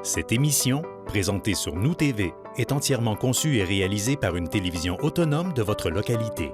Cette émission, présentée sur Nous TV, est entièrement conçue et réalisée par une télévision autonome de votre localité.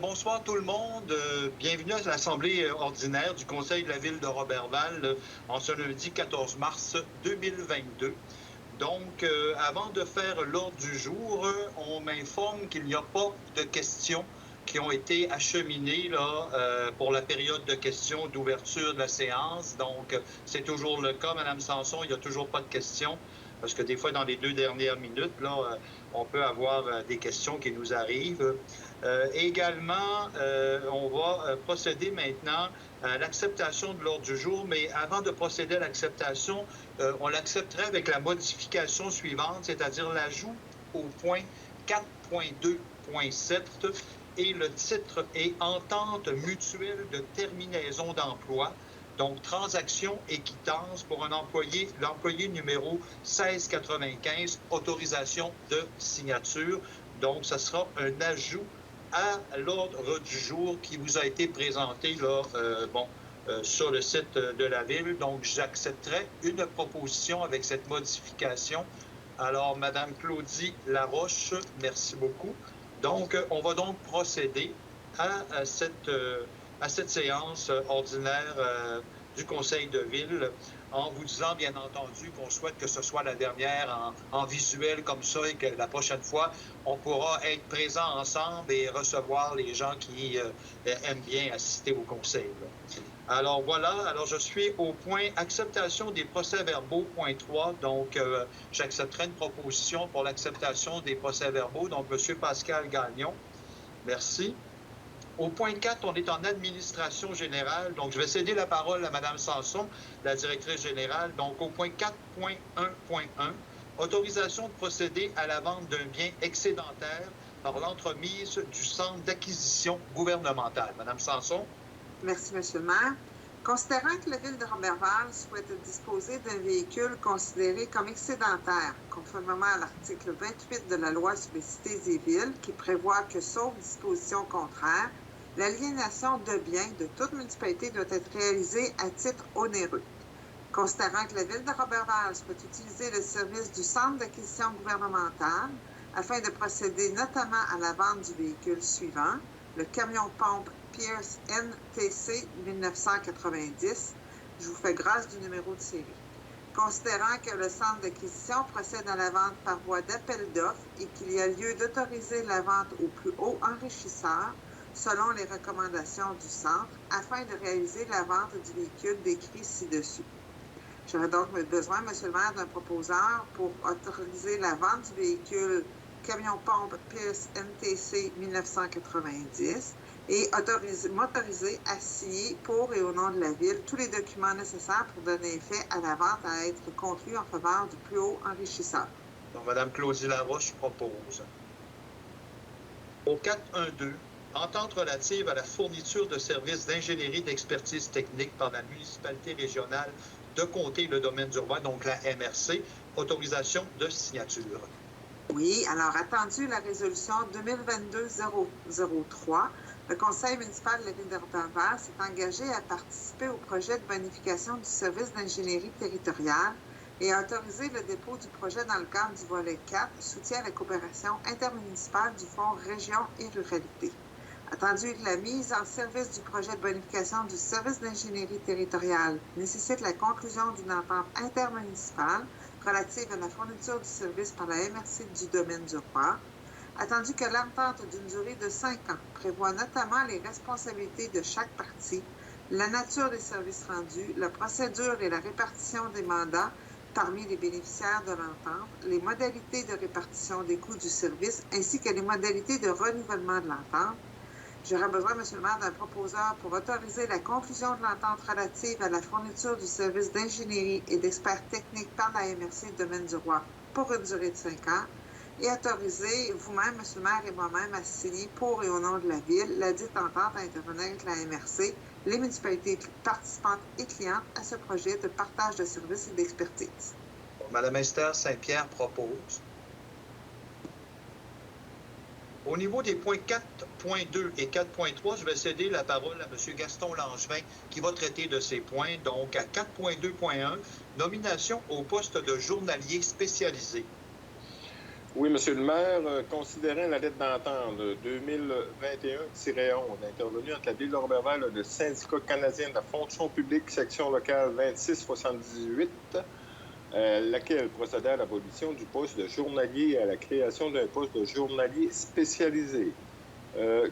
Bonsoir tout le monde. Bienvenue à l'Assemblée ordinaire du Conseil de la Ville de Roberval en ce lundi 14 mars 2022. Donc, avant de faire l'ordre du jour, on m'informe qu'il n'y a pas de questions qui ont été acheminées là, pour la période de questions d'ouverture de la séance. Donc, c'est toujours le cas, Mme Sanson, il n'y a toujours pas de questions. Parce que des fois, dans les 2 dernières minutes, là, on peut avoir des questions qui nous arrivent. Également, on va procéder maintenant à l'acceptation de l'ordre du jour, mais avant de procéder à l'acceptation, on l'accepterait avec la modification suivante, c'est-à-dire l'ajout au point 4.2.7 et le titre est « Entente mutuelle de terminaison d'emploi ». Donc, transaction et quittance pour un employé, l'employé numéro 1695, autorisation de signature. Donc, ce sera un ajout à l'ordre du jour qui vous a été présenté là, sur le site de la Ville. Donc, j'accepterai une proposition avec cette modification. Alors, Mme Claudie Laroche, merci beaucoup. Donc, on va donc procéder à cette séance ordinaire du Conseil de Ville, en vous disant, bien entendu, qu'on souhaite que ce soit la dernière en visuel comme ça et que la prochaine fois, on pourra être présents ensemble et recevoir les gens qui aiment bien assister au Conseil. Alors voilà, alors je suis au point acceptation des procès-verbaux, point 3. Donc, j'accepterai une proposition pour l'acceptation des procès-verbaux. Donc, M. Pascal Gagnon, merci. Au point 4, on est en administration générale. Donc, je vais céder la parole à Mme Sanson, la directrice générale. Donc, au point 4.1.1, autorisation de procéder à la vente d'un bien excédentaire par l'entremise du Centre d'acquisition gouvernementale. Mme Sanson. Merci, M. le maire. Considérant que la Ville de Roberval souhaite disposer d'un véhicule considéré comme excédentaire, conformément à l'article 28 de la Loi sur les cités et villes, qui prévoit que, sauf disposition contraire, l'aliénation de biens de toute municipalité doit être réalisée à titre onéreux. Considérant que la Ville de Roberval souhaite utiliser le service du Centre d'acquisition gouvernementale afin de procéder notamment à la vente du véhicule suivant, le camion-pompe Pierce NTC 1990, je vous fais grâce du numéro de série. Considérant que le centre d'acquisition procède à la vente par voie d'appel d'offres et qu'il y a lieu d'autoriser la vente au plus haut enrichisseur, selon les recommandations du centre, afin de réaliser la vente du véhicule décrit ci-dessus. J'aurais donc besoin, M. le maire, d'un proposeur pour autoriser la vente du véhicule camion-pompe Pierce NTC 1990 et m'autoriser à signer pour et au nom de la Ville tous les documents nécessaires pour donner effet à la vente à être conclue en faveur du plus haut enrichisseur. Donc, Mme Claudie Laroche propose. Au 4.1.2, entente relative à la fourniture de services d'ingénierie d'expertise technique par la municipalité régionale de Comté-le-Domaine-Urbain, donc la MRC, autorisation de signature. Oui, alors attendu la résolution 2022-003, le Conseil municipal de la Ville de Roberval s'est engagé à participer au projet de bonification du service d'ingénierie territoriale et a autorisé le dépôt du projet dans le cadre du volet 4, soutien à la coopération intermunicipale du Fonds Région et Ruralité. Attendu que la mise en service du projet de bonification du service d'ingénierie territoriale nécessite la conclusion d'une entente intermunicipale relative à la fourniture du service par la MRC du domaine du roi, attendu que l'entente d'une durée de 5 ans prévoit notamment les responsabilités de chaque partie, la nature des services rendus, la procédure et la répartition des mandats parmi les bénéficiaires de l'entente, les modalités de répartition des coûts du service ainsi que les modalités de renouvellement de l'entente, J'aurais besoin, M. le maire, d'un proposeur pour autoriser la conclusion de l'entente relative à la fourniture du service d'ingénierie et d'experts techniques par la MRC Domaine du Roi pour une durée de 5 ans et autoriser vous-même, M. le maire et moi-même, à signer pour et au nom de la Ville la dite entente à intervenir avec la MRC, les municipalités participantes et clientes à ce projet de partage de services et d'expertise. Mme Esther Saint-Pierre propose. Au niveau des points 4.2 et 4.3, je vais céder la parole à M. Gaston Langevin qui va traiter de ces points. Donc, à 4.2.1, nomination au poste de journalier spécialisé. Oui, Monsieur le maire, considérant la lettre d'entente 2021-11 intervenue entre la Ville de Roberval et le syndicat canadien de la fonction publique, section locale 2678, laquelle procédait à l'abolition du poste de journalier et à la création d'un poste de journalier spécialisé,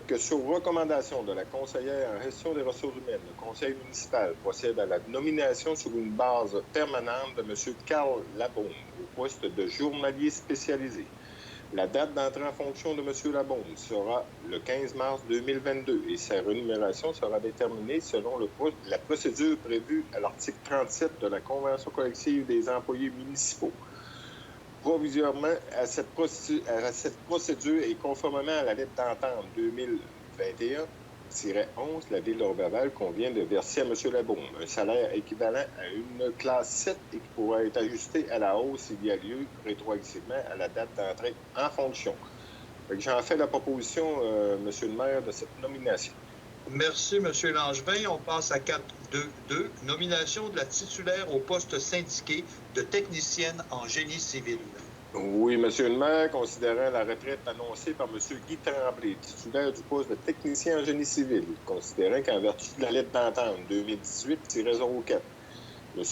que sur recommandation de la conseillère en gestion des ressources humaines, le conseil municipal procède à la nomination sur une base permanente de M. Carl Labaume au poste de journalier spécialisé. La date d'entrée en fonction de M. Labaume sera le 15 mars 2022 et sa rémunération sera déterminée selon la procédure prévue à l'article 37 de la Convention collective des employés municipaux. Provisoirement, à cette procédure et conformément à la lettre d'entente 2021-11, la Ville de Roberval convient de verser à M. Labaume un salaire équivalent à une classe 7 et qui pourra être ajusté à la hausse s'il y a lieu rétroactivement à la date d'entrée en fonction. J'en fais la proposition, M. le maire, de cette nomination. Merci, M. Langevin. On passe à 4.2.2, nomination de la titulaire au poste syndiqué de technicienne en génie civil. Oui, M. le maire, considérant la retraite annoncée par M. Guy Tremblay, titulaire du poste de technicien en génie civil, considérant qu'en vertu de la lettre d'entente 2018-04, M.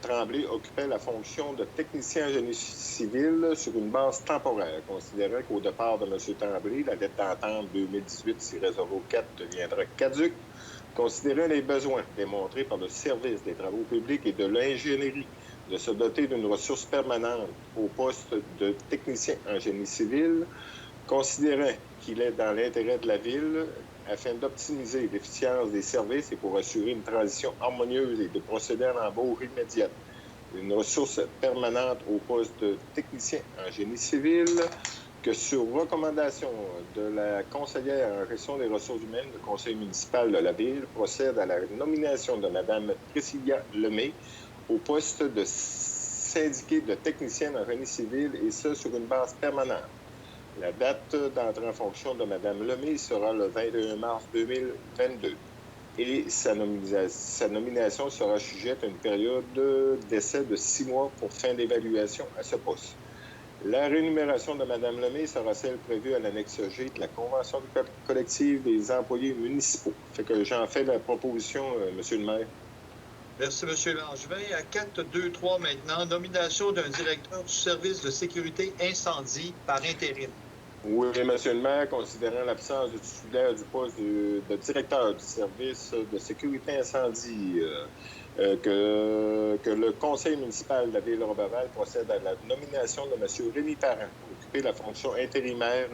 Tremblay occupait la fonction de technicien en génie civil sur une base temporaire, considérant qu'au départ de M. Tremblay, la lettre d'entente 2018-04 deviendra caduque, considérant les besoins démontrés par le service des travaux publics et de l'ingénierie de se doter d'une ressource permanente au poste de technicien en génie civil, considérant qu'il est dans l'intérêt de la Ville afin d'optimiser l'efficience des services et pour assurer une transition harmonieuse et de procéder à l'embauche immédiate d'une ressource permanente au poste de technicien en génie civil, que sur recommandation de la conseillère en gestion des ressources humaines, le conseil municipal de la Ville procède à la nomination de Mme Priscilla Lemay au poste de syndiqué de technicienne en génie civil, et ce, sur une base permanente. La date d'entrée en fonction de Mme Lemay sera le 21 mars 2022 et sa nomination sera sujette à une période d'essai de 6 mois pour fin d'évaluation à ce poste. La rémunération de Mme Lemay sera celle prévue à l'annexe G de la Convention collective des employés municipaux. Fait que j'en fais la proposition, M. le maire. Merci, M. Langevin. À 4.2.3 maintenant, nomination d'un directeur du service de sécurité incendie par intérim. Oui, M. le maire, considérant l'absence du titulaire du poste de directeur du service de sécurité incendie, que le conseil municipal de la Ville de Roberval procède à la nomination de M. Rémi Parent pour occuper la fonction intérimaire,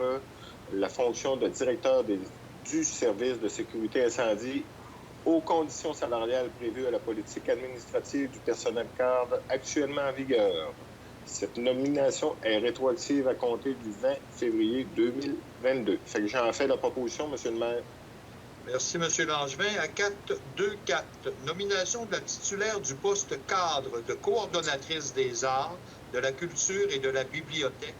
la fonction de directeur du service de sécurité incendie aux conditions salariales prévues à la politique administrative du personnel cadre actuellement en vigueur. Cette nomination est rétroactive à compter du 20 février 2022. Fait que j'en fais la proposition, M. le maire. Merci, M. Langevin. À 4.2.4, nomination de la titulaire du poste cadre de coordonnatrice des arts, de la culture et de la bibliothèque.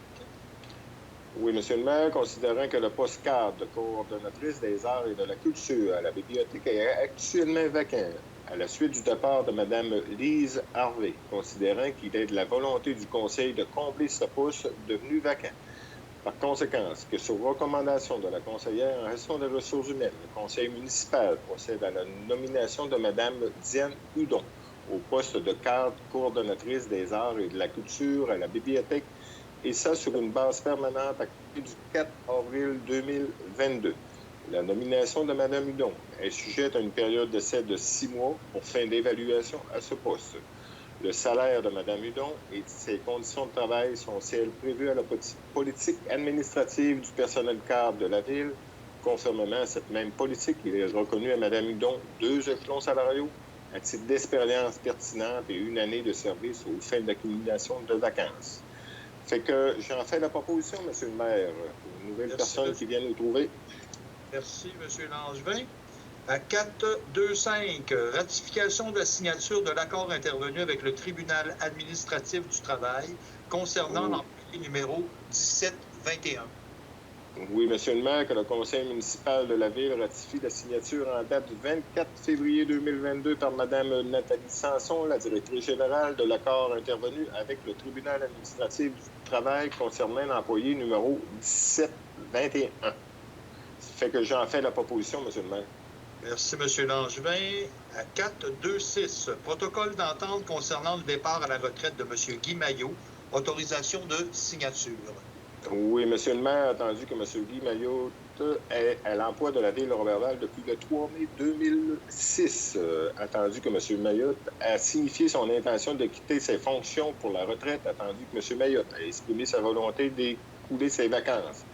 Oui, M. le maire, considérant que le poste cadre de coordonnatrice des arts et de la culture à la bibliothèque est actuellement vacant, à la suite du départ de Mme Lise Harvey, considérant qu'il est de la volonté du Conseil de combler ce poste devenu vacant. Par conséquent, que sur recommandation de la conseillère en gestion des ressources humaines, le Conseil municipal procède à la nomination de Mme Diane Hudon au poste de cadre coordonnatrice des arts et de la culture à la bibliothèque, et ça sur une base permanente à compter du 4 avril 2022. La nomination de Mme Hudon est sujette à une période d'essai de 6 mois pour fin d'évaluation à ce poste. Le salaire de Mme Hudon et ses conditions de travail sont celles prévues à la politique administrative du personnel cadre de la Ville Conformément à cette même politique, il est reconnu à Mme Hudon 2 échelons salariaux à titre d'expérience pertinente et 1 année de service aux fins d'accumulation de vacances. Fait que j'en fais la proposition, M. le maire, pour une nouvelle personne qui vient nous trouver. Merci, M. Langevin. À 4.2.5, ratification de la signature de l'accord intervenu avec le tribunal administratif du travail concernant l'employé numéro 1721. Oui, M. le maire, que le conseil municipal de la Ville ratifie la signature en date du 24 février 2022 par Mme Nathalie Sanson, la directrice générale de l'accord intervenu avec le tribunal administratif du travail concernant l'employé numéro 1721. Ça fait que j'en fais la proposition, M. le maire. Merci, M. Langevin. À 4.2.6, protocole d'entente concernant le départ à la retraite de M. Guy Maillot, autorisation de signature. Oui, M. le maire, attendu que M. Guy Maillot est à l'emploi de la Ville de Roberval depuis le 3 mai 2006. Attendu que M. Maillot a signifié son intention de quitter ses fonctions pour la retraite, attendu que M. Maillot a exprimé sa volonté d'écouler ses vacances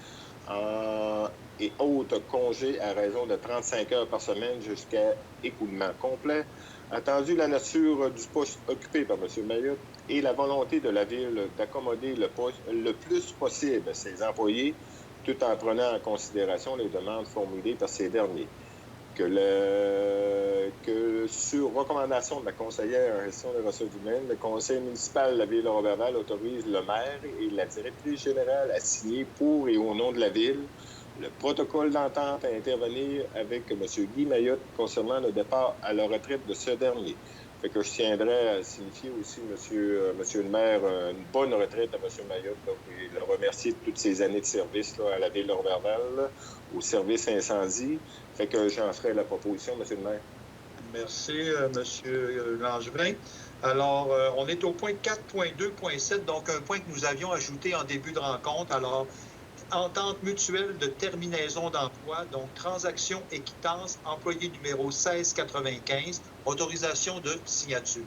et autres congés à raison de 35 heures par semaine jusqu'à écoulement complet. Attendu la nature du poste occupé par M. Maillot et la volonté de la Ville d'accommoder le plus possible ses employés, tout en prenant en considération les demandes formulées par ces derniers. Que sur recommandation de la conseillère en gestion des ressources humaines, le conseil municipal de la Ville de Roberval autorise le maire et la directrice générale à signer pour et au nom de la Ville le protocole d'entente à intervenir avec M. Guy Maillot concernant le départ à la retraite de ce dernier. Fait que je tiendrais à signifier aussi, monsieur le maire, une bonne retraite à M. Maillot, et le remercier de toutes ses années de service à la Ville de Roberval, au service incendie. Fait que j'en ferai la proposition, M. le maire. Merci, M. Langevin. Alors, on est au point 4.2.7, donc un point que nous avions ajouté en début de rencontre. Alors, entente mutuelle de terminaison d'emploi, donc transaction et quittance, employé numéro 1695, autorisation de signature.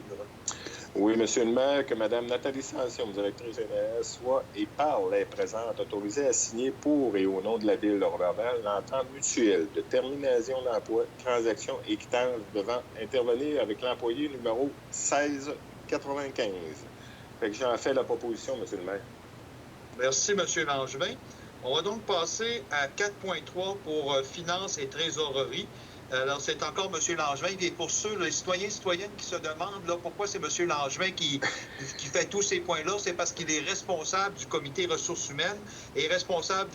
Oui, M. le maire, que Mme Nathalie Sanson, directrice générale, soit et par les présentes autorisée à signer pour et au nom de la Ville de Roberval l'entente mutuelle de termination d'emploi, transaction et quittance devant intervenir avec l'employé numéro 1695. Fait que j'en fais la proposition, M. le maire. Merci, M. Langevin. On va donc passer à 4.3 pour finances et trésorerie. Alors, c'est encore M. Langevin. Et pour ceux, les citoyens et citoyennes qui se demandent là, pourquoi c'est M. Langevin qui fait tous ces points-là, c'est parce qu'il est responsable du comité ressources humaines et responsable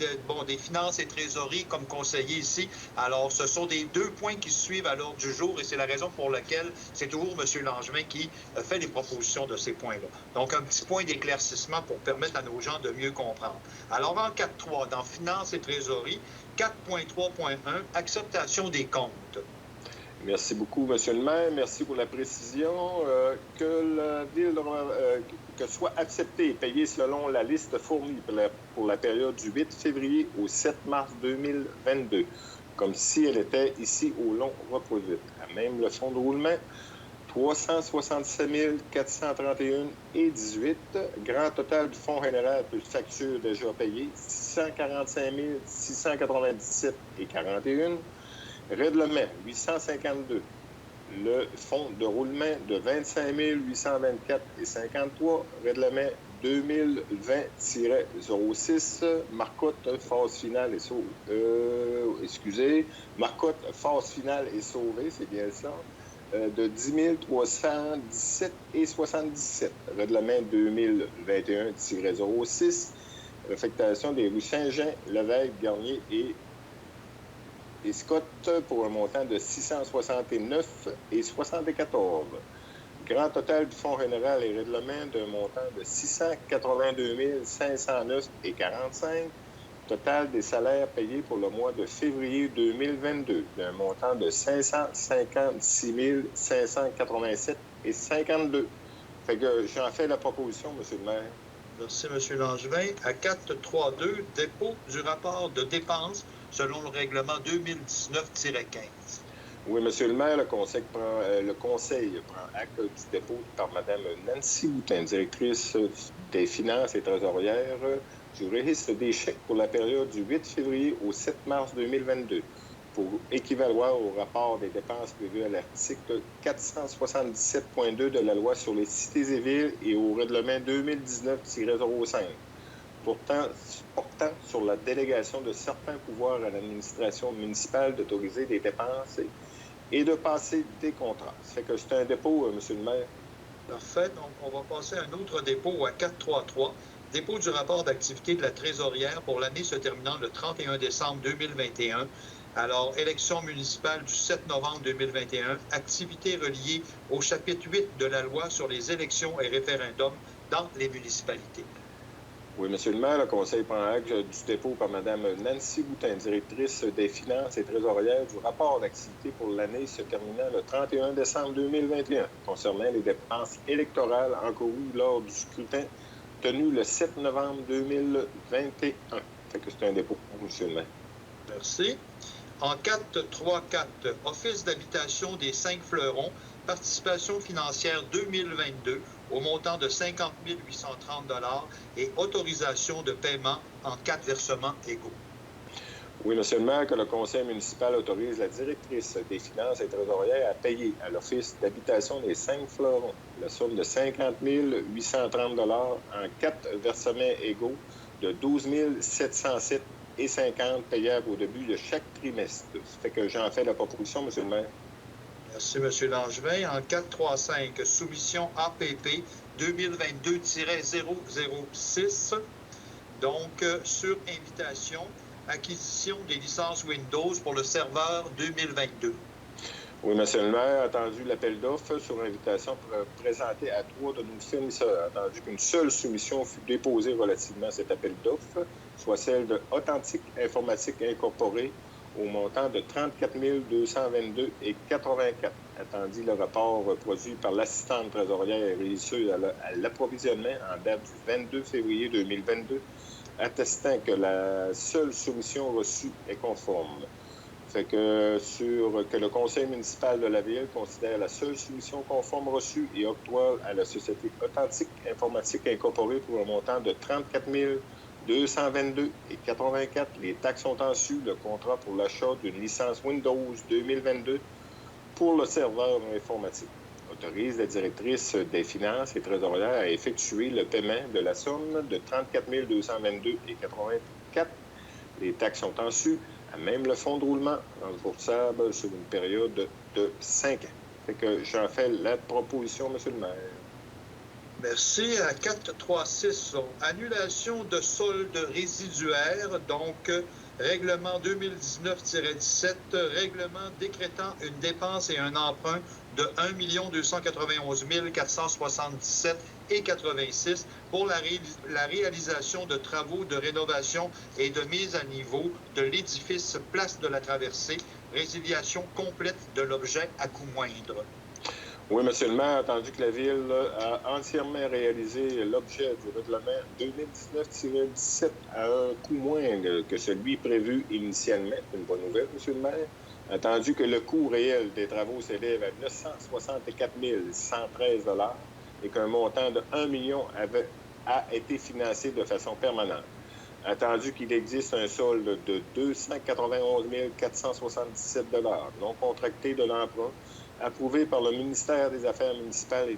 des finances et trésorerie comme conseiller ici. Alors, ce sont des 2 points qui suivent à l'ordre du jour et c'est la raison pour laquelle c'est toujours M. Langevin qui fait les propositions de ces points-là. Donc, un petit point d'éclaircissement pour permettre à nos gens de mieux comprendre. Alors, en 4.3, dans finances et trésorerie, 4.3.1, acceptation des comptes. Merci beaucoup, M. le maire. Merci pour la précision. Que la Ville que soit acceptée et payée selon la liste fournie pour la période du 8 février au 7 mars 2022, comme si elle était ici au long reproduite. À même le fonds de roulement, 367 431,18. Grand total du fonds général plus facture déjà payée, 645 697,41. Règlement, 852. Le fonds de roulement de 25 824,53. Règlement 2020-06. Marcotte, phase finale et sauvée. Marcotte, phase finale et sauvée, c'est bien ça. De 10 317,77. Règlement 2021-06. Affectation des rues Saint-Jean, Lévesque, Garnier et Scott pour un montant de 669,74. Grand total du fonds général et règlement d'un montant de 682 509,45. Total des salaires payés pour le mois de février 2022 d'un montant de 556 587,52. Fait que j'en fais la proposition, M. le maire. Merci, M. Langevin. À 4.3.2, dépôt du rapport de dépenses selon le règlement 2019-15. Oui, Monsieur le maire, le conseil prend acte du dépôt par Mme Nancy Boutin, directrice des finances et trésorière, du registre des chèques pour la période du 8 février au 7 mars 2022, pour équivaloir au rapport des dépenses prévues à l'article 477.2 de la loi sur les cités et villes et au règlement 2019-05. Portant sur la délégation de certains pouvoirs à l'administration municipale d'autoriser des dépenses et de passer des contrats. Ça fait que c'est un dépôt, Monsieur le maire. Parfait. Donc, on va passer à un autre dépôt à 433. Dépôt du rapport d'activité de la trésorière pour l'année se terminant le 31 décembre 2021. Alors, élection municipale du 7 novembre 2021, activités reliées au chapitre 8 de la loi sur les élections et référendums dans les municipalités. Oui, Monsieur le maire, le conseil prend acte du dépôt par Mme Nancy Boutin, directrice des finances et trésorière, du rapport d'activité pour l'année se terminant le 31 décembre 2021 concernant les dépenses électorales encourues lors du scrutin tenu le 7 novembre 2021. Fait que c'est un dépôt, Monsieur le maire. Merci. En 434, Office d'habitation des 5 Fleurons, participation financière 2022 au montant de 50 830 $ et autorisation de paiement en 4 versements égaux. Oui, Monsieur le maire, que le conseil municipal autorise la directrice des finances et trésorière à payer à l'Office d'habitation des 5 Fleurons la somme de 50 830 $ en 4 versements égaux de 12 707,50 payables au début de chaque trimestre. Ça fait que j'en fais la proposition, Monsieur le maire. Merci, M. Langevin. En 435, soumission APP 2022-006. Donc, sur invitation, acquisition des licences Windows pour le serveur 2022. Oui, Monsieur le maire, attendu l'appel d'offres sur invitation présenté à 3 de nos fournisseurs. Attendu qu'une seule soumission fut déposée relativement à cet appel d'offres, soit celle de Authentique Informatique Incorporée, au montant de 34 222,84. Attendu le rapport produit par l'assistante trésorière issue à l'approvisionnement en date du 22 février 2022, attestant que la seule soumission reçue est conforme. Fait que que le conseil municipal de la ville considère la seule soumission conforme reçue et octroie à la société Authentique Informatique Incorporée pour un montant de 34 222,84. Les taxes sont en su. Le contrat pour l'achat d'une licence Windows 2022 pour le serveur informatique autorise la directrice des finances et trésorière à effectuer le paiement de la somme de 34 222,84. Les taxes sont en su, à même le fonds de roulement remboursable sur une période de 5 ans. Fait que j'en fais la proposition, Monsieur le maire. Merci. À 436, annulation de solde résiduaire, donc règlement 2019-17, règlement décrétant une dépense et un emprunt de 1 291 477,86 pour la réalisation de travaux de rénovation et de mise à niveau de l'édifice Place de la Traversée, résiliation complète de l'objet à coût moindre. Oui, Monsieur le maire, attendu que la Ville a entièrement réalisé l'objet du règlement 2019-17 à un coût moindre que celui prévu initialement, c'est une bonne nouvelle, Monsieur le maire, attendu que le coût réel des travaux s'élève à 964 113 $ et qu'un montant de 1 million a été financé de façon permanente. Attendu qu'il existe un solde de 291 477 $ non contracté de l'emprunt, approuvé par le ministère des Affaires municipales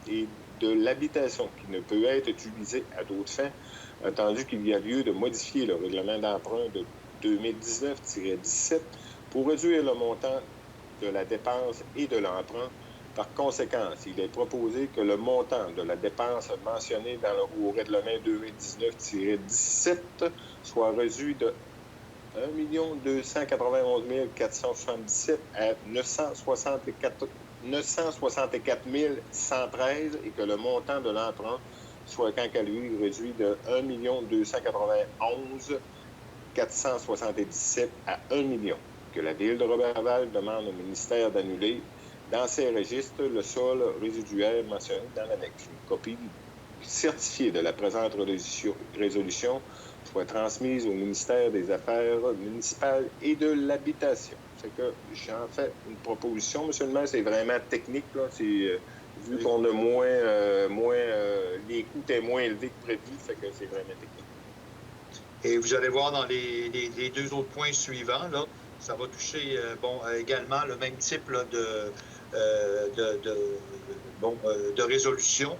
et de l'Habitation, qui ne peut être utilisé à d'autres fins, attendu qu'il y a lieu de modifier le règlement d'emprunt de 2019-17 pour réduire le montant de la dépense et de l'emprunt. Par conséquent, il est proposé que le montant de la dépense mentionnée dans le règlement 2019-17 soit réduit de 1 291 477 à 964 113 et que le montant de l'emprunt soit quant à lui réduit de 1 291 477 à 1 million. Que la Ville de Roberval demande au ministère d'annuler dans ses registres le sol résiduaire mentionné dans l'annexe. Une copie certifiée de la présente résolution soit transmise au ministère des Affaires municipales et de l'Habitation. Fait que j'en fais une proposition, M. le maire. C'est vraiment technique, là. Vu qu'on a les coûts étaient moins élevés que prévu, fait que c'est vraiment technique. Et vous allez voir dans les deux autres points suivants, là, ça va toucher également le même type là, de résolution.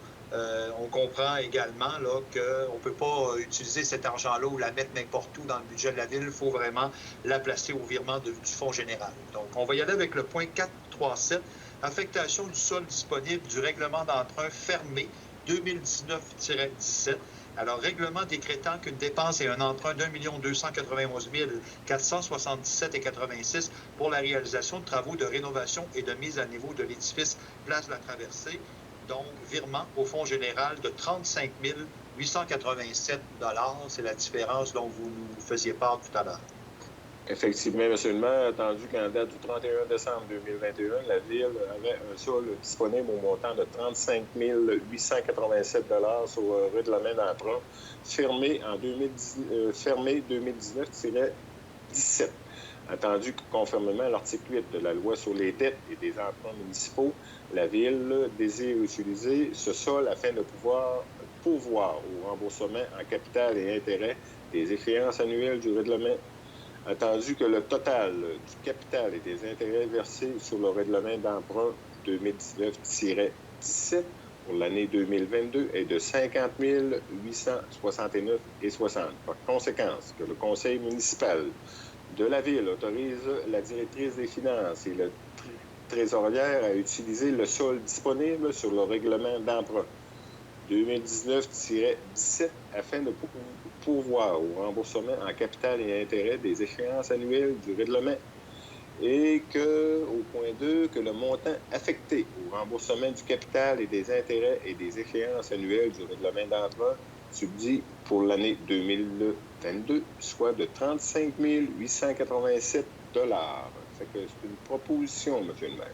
On comprend également qu'on ne peut pas utiliser cet argent-là ou la mettre n'importe où dans le budget de la Ville. Il faut vraiment la placer au virement du Fonds général. Donc, on va y aller avec le point 4.3.7, affectation du sol disponible du règlement d'emprunt fermé 2019-17. Alors, règlement décrétant qu'une dépense et un emprunt d'1 291 477,86 pour la réalisation de travaux de rénovation et de mise à niveau de l'édifice Place de la Traversée. Donc, virement au Fonds général de 35 887 $. C'est la différence dont vous nous faisiez part tout à l'heure. Effectivement, M. le maire, attendu qu'en date du 31 décembre 2021, la Ville avait un sol disponible au montant de 35 887 $ sur le règlement d'emprunt fermé 2019-17. Attendu que, conformément à l'article 8 de la loi sur les dettes et des emprunts municipaux, la Ville désire utiliser ce sol afin de pouvoir pourvoir au remboursement en capital et intérêts des échéances annuelles du règlement. Attendu que le total du capital et des intérêts versés sur le règlement d'emprunt 2019-17 pour l'année 2022 est de 50 869,60. Par conséquent, que le conseil municipal de la Ville autorise la directrice des finances et le trésorière à utiliser le sol disponible sur le règlement d'emprunt 2019-17 afin de pourvoir au remboursement en capital et intérêts des échéances annuelles du règlement et que, au point 2, que le montant affecté au remboursement du capital et des intérêts et des échéances annuelles du règlement d'emprunt subdit pour l'année 2022 soit de 35 887 $. Fait que c'est une proposition, M. le maire.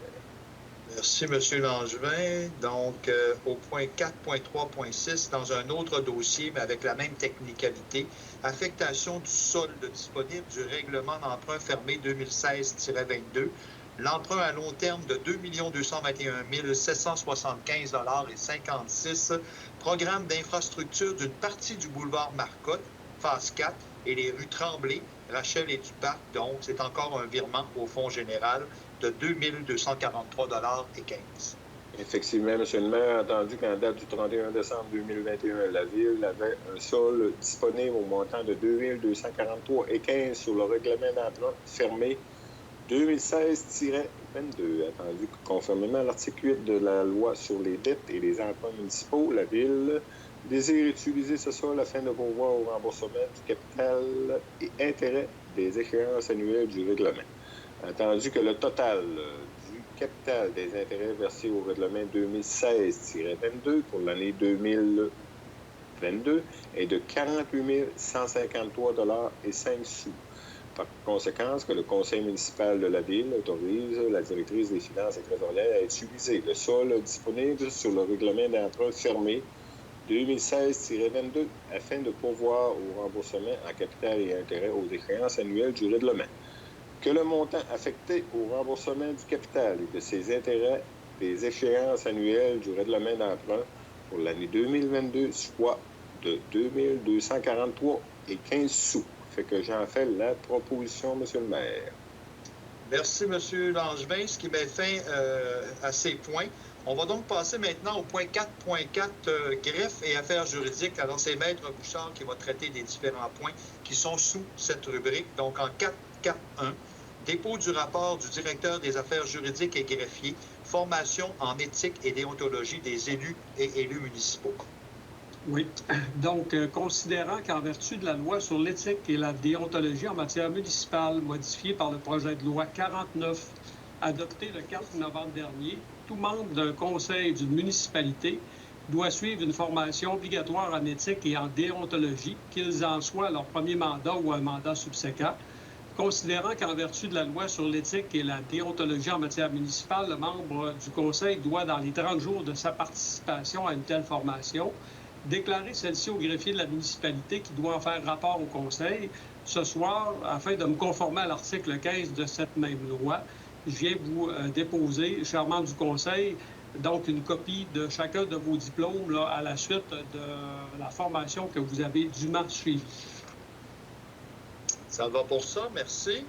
Merci, M. Langevin. Donc, au point 4.3.6, dans un autre dossier, mais avec la même technicalité, affectation du solde disponible du règlement d'emprunt fermé 2016-22, l'emprunt à long terme de 2 221 775,56 $, programme d'infrastructure d'une partie du boulevard Marcotte, phase 4, et les rues Tremblay, Rachel et Duparc. Donc, c'est encore un virement au Fonds général de 2 243,15 $. Effectivement, M. le maire, attendu qu'en date du 31 décembre 2021, la Ville avait un sol disponible au montant de 2 243,15 sur le règlement d'emprunt fermé 2016-22, attendu que, conformément à l'article 8 de la loi sur les dettes et les emprunts municipaux, la Ville désire utiliser ce sol afin de pourvoir au remboursement du capital et intérêts des échéances annuelles du règlement. Attendu que le total du capital des intérêts versés au règlement 2016-22 pour l'année 2022 est de 48 153,05 $. Par conséquent, que le conseil municipal de la Ville autorise la directrice des finances et trésorières à utiliser le sol disponible sur le règlement d'emprunt fermé 2016-22 afin de pourvoir au remboursement en capital et intérêts aux échéances annuelles du règlement. Que le montant affecté au remboursement du capital et de ses intérêts des échéances annuelles du règlement d'emprunt pour l'année 2022 soit de 2 243,15 $. Fait que j'en fais la proposition, M. le maire. Merci, M. Langevin, ce qui met fin à ces points. On va donc passer maintenant au point 4.4, greffe et affaires juridiques. Alors, c'est Maître Bouchard qui va traiter des différents points qui sont sous cette rubrique. Donc, en 4.4.1, dépôt du rapport du directeur des affaires juridiques et greffiers, formation en éthique et déontologie des élus et élus municipaux. Oui. Donc, considérant qu'en vertu de la loi sur l'éthique et la déontologie en matière municipale, modifiée par le projet de loi 49, adopté le 4 novembre dernier, tout membre d'un conseil d'une municipalité doit suivre une formation obligatoire en éthique et en déontologie, qu'ils en soient à leur premier mandat ou un mandat subséquent. Considérant qu'en vertu de la loi sur l'éthique et la déontologie en matière municipale, le membre du conseil doit, dans les 30 jours de sa participation à une telle formation, déclarer celle-ci au greffier de la municipalité qui doit en faire rapport au conseil, Ce soir, afin de me conformer à l'article 15 de cette même loi, je viens vous déposer, chers membres du Conseil, donc une copie de chacun de vos diplômes là, à la suite de la formation que vous avez dûment suivie. Ça va pour ça, merci.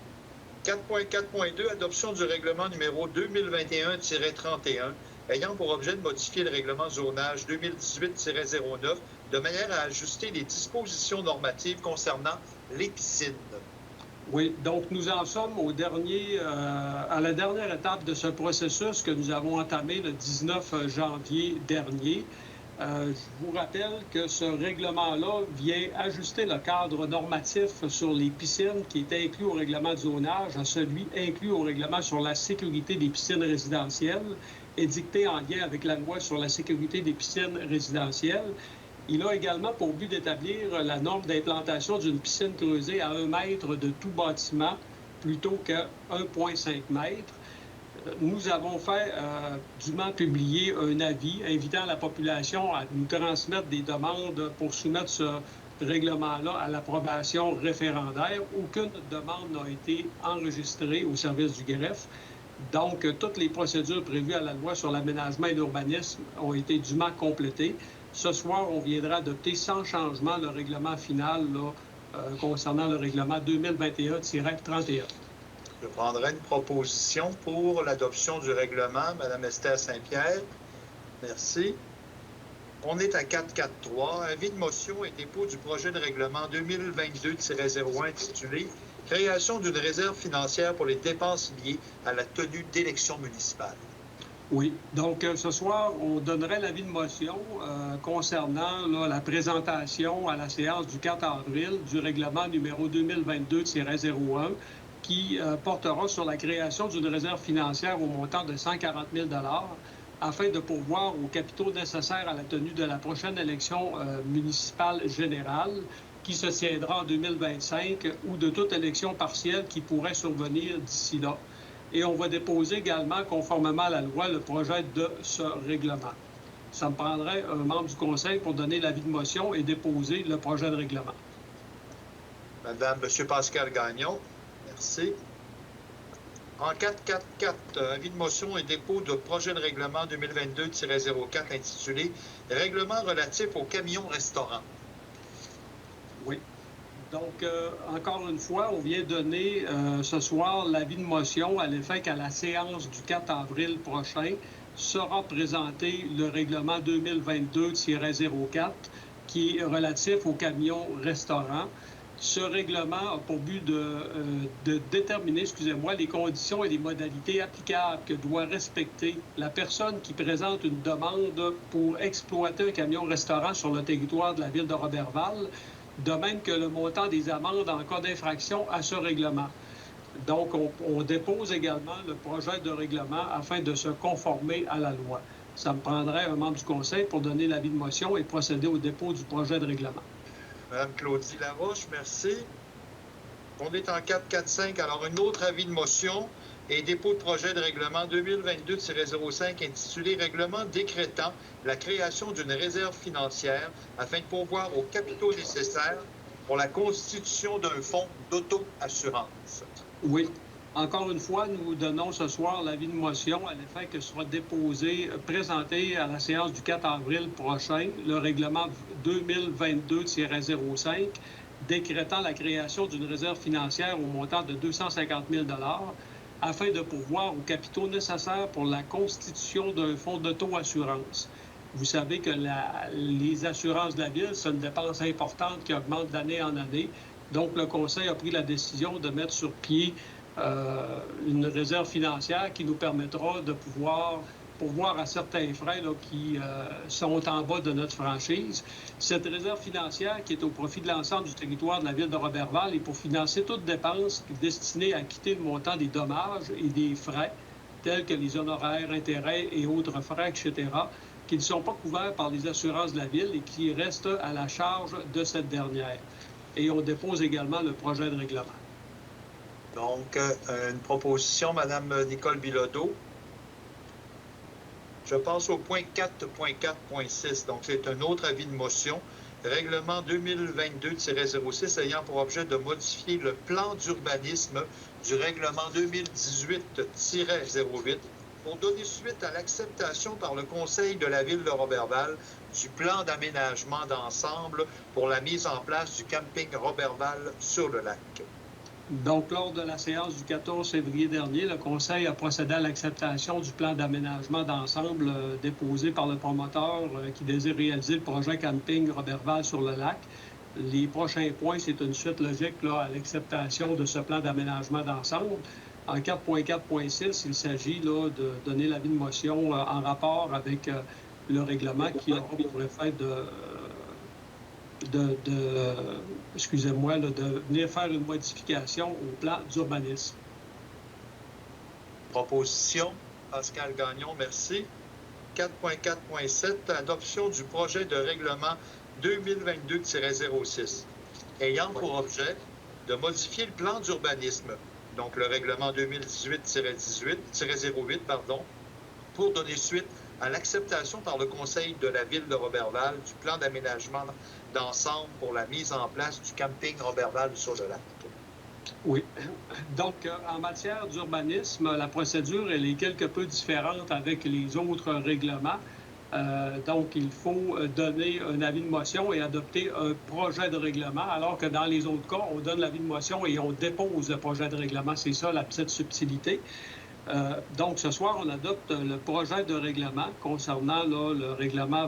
4.4.2, adoption du règlement numéro 2021-31, ayant pour objet de modifier le règlement zonage 2018-09 de manière à ajuster les dispositions normatives concernant les piscines. Oui, donc nous en sommes à la dernière étape de ce processus que nous avons entamé le 19 janvier dernier. Je vous rappelle que ce règlement-là vient ajuster le cadre normatif sur les piscines qui était inclus au règlement de zonage à celui inclus au règlement sur la sécurité des piscines résidentielles, édicté en lien avec la loi sur la sécurité des piscines résidentielles. Il a également pour but d'établir la norme d'implantation d'une piscine creusée à 1 mètre de tout bâtiment plutôt qu'à 1,5 mètre. Nous avons dûment publié un avis invitant la population à nous transmettre des demandes pour soumettre ce règlement-là à l'approbation référendaire. Aucune demande n'a été enregistrée au service du greffe. Donc, toutes les procédures prévues à la loi sur l'aménagement et l'urbanisme ont été dûment complétées. Ce soir, on viendra adopter sans changement le règlement final concernant le règlement 2021-31. Je prendrai une proposition pour l'adoption du règlement. Mme Esther Saint-Pierre, merci. On est à 4.4.3, avis de motion et dépôt du projet de règlement 2022-01 intitulé « Création d'une réserve financière pour les dépenses liées à la tenue d'élections municipales ». Oui. Donc, ce soir, on donnerait l'avis de motion concernant la présentation à la séance du 4 avril du règlement numéro 2022-01 qui portera sur la création d'une réserve financière au montant de 140 000 afin de pourvoir aux capitaux nécessaires à la tenue de la prochaine élection municipale générale qui se tiendra en 2025 ou de toute élection partielle qui pourrait survenir d'ici là. Et on va déposer également, conformément à la loi, le projet de ce règlement. Ça me prendrait un membre du Conseil pour donner l'avis de motion et déposer le projet de règlement. Monsieur Pascal Gagnon, merci. En 4.4.4, avis de motion et dépôt de projet de règlement 2022-04 intitulé « Règlement relatif aux camions restaurants ». Oui. Donc, encore une fois, on vient donner ce soir l'avis de motion à l'effet qu'à la séance du 4 avril prochain sera présenté le règlement 2022-04 qui est relatif aux camions restaurants. Ce règlement a pour but de déterminer, les conditions et les modalités applicables que doit respecter la personne qui présente une demande pour exploiter un camion restaurant sur le territoire de la ville de Roberval, de même que le montant des amendes en cas d'infraction à ce règlement. Donc, on dépose également le projet de règlement afin de se conformer à la loi. Ça me prendrait un membre du Conseil pour donner l'avis de motion et procéder au dépôt du projet de règlement. Mme Claudie Laroche, merci. On est en 4.4.5. Alors, un autre avis de motion et dépôt de projet de règlement 2022-05 intitulé « Règlement décrétant la création d'une réserve financière afin de pourvoir aux capitaux nécessaires pour la constitution d'un fonds d'auto-assurance ». Oui. Encore une fois, nous donnons ce soir l'avis de motion à l'effet que sera présenté à la séance du 4 avril prochain le règlement 2022-05 décrétant la création d'une réserve financière au montant de 250 000 afin de pourvoir aux capitaux nécessaires pour la constitution d'un fonds d'auto-assurance. Vous savez que les assurances de la ville, c'est une dépense importante qui augmente d'année en année. Donc, le Conseil a pris la décision de mettre sur pied une réserve financière qui nous permettra de pouvoir pourvoir à certains frais qui sont en bas de notre franchise. Cette réserve financière qui est au profit de l'ensemble du territoire de la ville de Roberval est pour financer toute dépense destinée à quitter le montant des dommages et des frais, tels que les honoraires, intérêts et autres frais, etc., qui ne sont pas couverts par les assurances de la ville et qui restent à la charge de cette dernière. Et on dépose également le projet de règlement. Donc, une proposition, Mme Nicole Bilodeau. Je passe au point 4.4.6. Donc, c'est un autre avis de motion règlement 2022-06 ayant pour objet de modifier le plan d'urbanisme du règlement 2018-08 pour donner suite à l'acceptation par le Conseil de la Ville de Roberval du plan d'aménagement d'ensemble pour la mise en place du camping Roberval sur le lac. Donc, lors de la séance du 14 février dernier, le Conseil a procédé à l'acceptation du plan d'aménagement d'ensemble déposé par le promoteur qui désire réaliser le projet camping Roberval sur le lac. Les prochains points, c'est une suite logique là, à l'acceptation de ce plan d'aménagement d'ensemble. En 4.4.6, il s'agit là, de donner l'avis de motion en rapport avec le règlement qui aura pour effet de venir faire une modification au plan d'urbanisme. Proposition, Pascal Gagnon, merci. 4.4.7, adoption du projet de règlement 2022-06, ayant pour objet de modifier le plan d'urbanisme, donc le règlement 2018-08, pour donner suite à l'acceptation par le Conseil de la Ville de Roberval du plan d'aménagement d'ensemble pour la mise en place du camping Roberval sur le lac. Oui. Donc, en matière d'urbanisme, la procédure, elle est quelque peu différente avec les autres règlements. Donc, il faut donner un avis de motion et adopter un projet de règlement, alors que dans les autres cas, on donne l'avis de motion et on dépose le projet de règlement. C'est ça la petite subtilité. Donc, ce soir, on adopte le projet de règlement concernant là, le règlement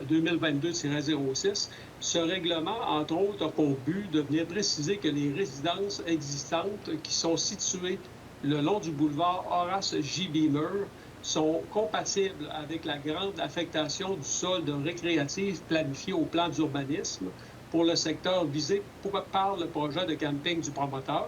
2022-06. Ce règlement, entre autres, a pour but de venir préciser que les résidences existantes qui sont situées le long du boulevard Horace J. Beamer sont compatibles avec la grande affectation du sol de récréative planifiée au plan d'urbanisme pour le secteur visé par le projet de camping du promoteur.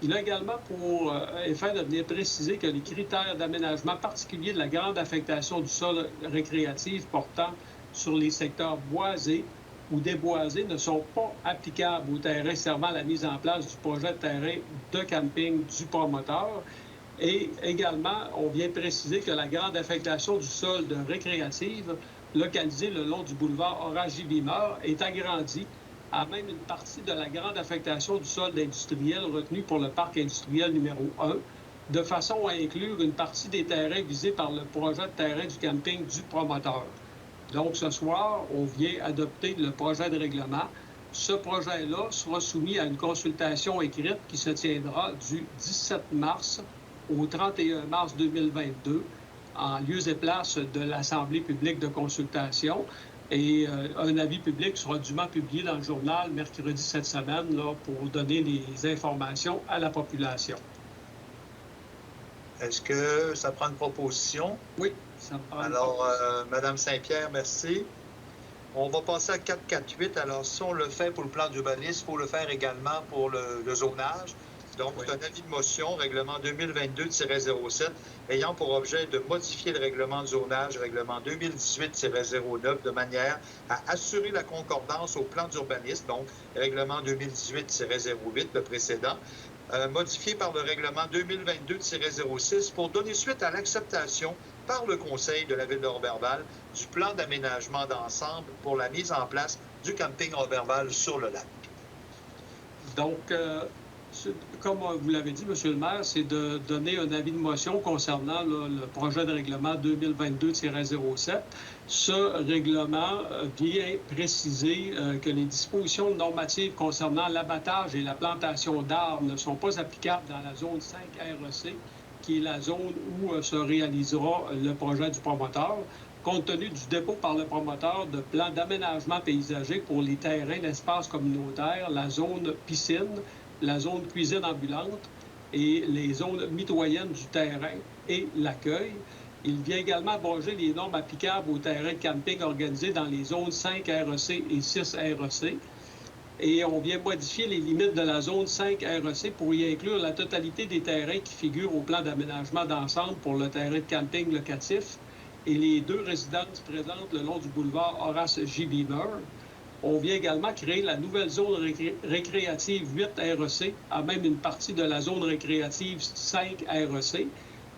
Il a également pour effet de venir préciser que les critères d'aménagement particuliers de la grande affectation du sol récréatif portant sur les secteurs boisés ou déboisés ne sont pas applicables aux terrains servant à la mise en place du projet de terrain de camping du promoteur. Et également, on vient préciser que la grande affectation du sol de récréative localisée le long du boulevard Horace J. Beamer est agrandie à même une partie de la grande affectation du sol d'industriel retenu pour le parc industriel numéro 1, de façon à inclure une partie des terrains visés par le projet de terrain du camping du promoteur. Donc, ce soir, on vient adopter le projet de règlement. Ce projet-là sera soumis à une consultation écrite qui se tiendra du 17 mars au 31 mars 2022 en lieu et place de l'Assemblée publique de consultation. Et un avis public sera dûment publié dans le journal mercredi cette semaine là, pour donner les informations à la population. Est-ce que ça prend une proposition? Oui, ça prend une Alors, proposition. Mme Saint-Pierre, merci. On va passer à 4.4.8. Alors, si on le fait pour le plan d'urbanisme, il faut le faire également pour le zonage. Donc, c'est un avis de motion, règlement 2022-07, ayant pour objet de modifier le règlement de zonage, règlement 2018-09, de manière à assurer la concordance au plan d'urbanisme, donc règlement 2018-08, le précédent, modifié par le règlement 2022-06 pour donner suite à l'acceptation par le Conseil de la Ville de Roberval du plan d'aménagement d'ensemble pour la mise en place du camping Roberval sur le lac. Donc, comme vous l'avez dit, M. le maire, c'est de donner un avis de motion concernant là, le projet de règlement 2022-07. Ce règlement vient préciser que les dispositions normatives concernant l'abattage et la plantation d'arbres ne sont pas applicables dans la zone 5 REC, qui est la zone où se réalisera le projet du promoteur, compte tenu du dépôt par le promoteur de plans d'aménagement paysager pour les terrains d'espace communautaire, la zone piscine, la zone cuisine ambulante et les zones mitoyennes du terrain et l'accueil. Il vient également abroger les normes applicables aux terrains de camping organisés dans les zones 5 REC et 6 REC. Et on vient modifier les limites de la zone 5 REC pour y inclure la totalité des terrains qui figurent au plan d'aménagement d'ensemble pour le terrain de camping locatif et les deux résidences présentes le long du boulevard Horace J. Beamer. On vient également créer la nouvelle zone récréative 8 REC, à même une partie de la zone récréative 5 REC.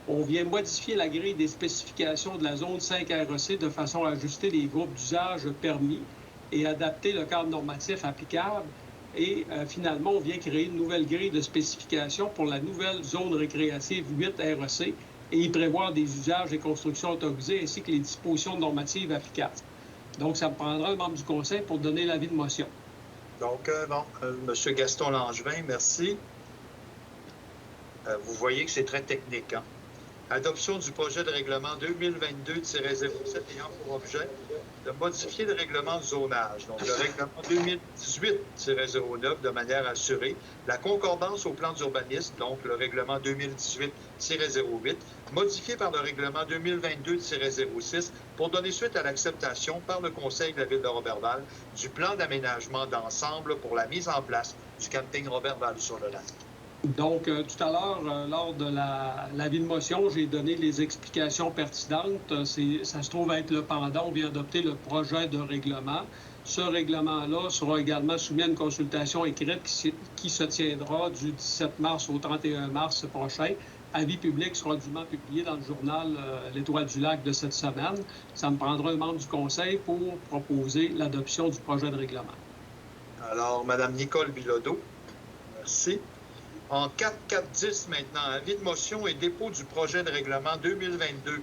On vient modifier la grille des spécifications de la zone 5 REC de façon à ajuster les groupes d'usage permis et adapter le cadre normatif applicable. Et finalement, on vient créer une nouvelle grille de spécification pour la nouvelle zone récréative 8 REC et y prévoir des usages et constructions autorisés ainsi que les dispositions normatives applicables. Donc, ça me prendra un membre du Conseil pour donner l'avis de motion. Donc, M. Gaston Langevin, merci. Vous voyez que c'est très technique, hein? Adoption du projet de règlement 2022-07 ayant pour objet de modifier le règlement de zonage, donc le règlement 2018-09, de manière à assurer la concordance au plan d'urbanisme, donc le règlement 2018-08, modifié par le règlement 2022-06 pour donner suite à l'acceptation par le Conseil de la Ville de Roberval du plan d'aménagement d'ensemble pour la mise en place du camping Roberval sur le lac. Donc, tout à l'heure, lors de l'avis de motion, j'ai donné les explications pertinentes. Ça se trouve être le pendant. On vient adopter le projet de règlement. Ce règlement-là sera également soumis à une consultation écrite qui se tiendra du 17 mars au 31 mars prochain. Avis public sera dûment publié dans le journal L'Étoile du Lac de cette semaine. Ça me prendra un membre du Conseil pour proposer l'adoption du projet de règlement. Alors, Mme Nicole Bilodeau, merci. En 4.4.10 maintenant, avis de motion et dépôt du projet de règlement 2022-08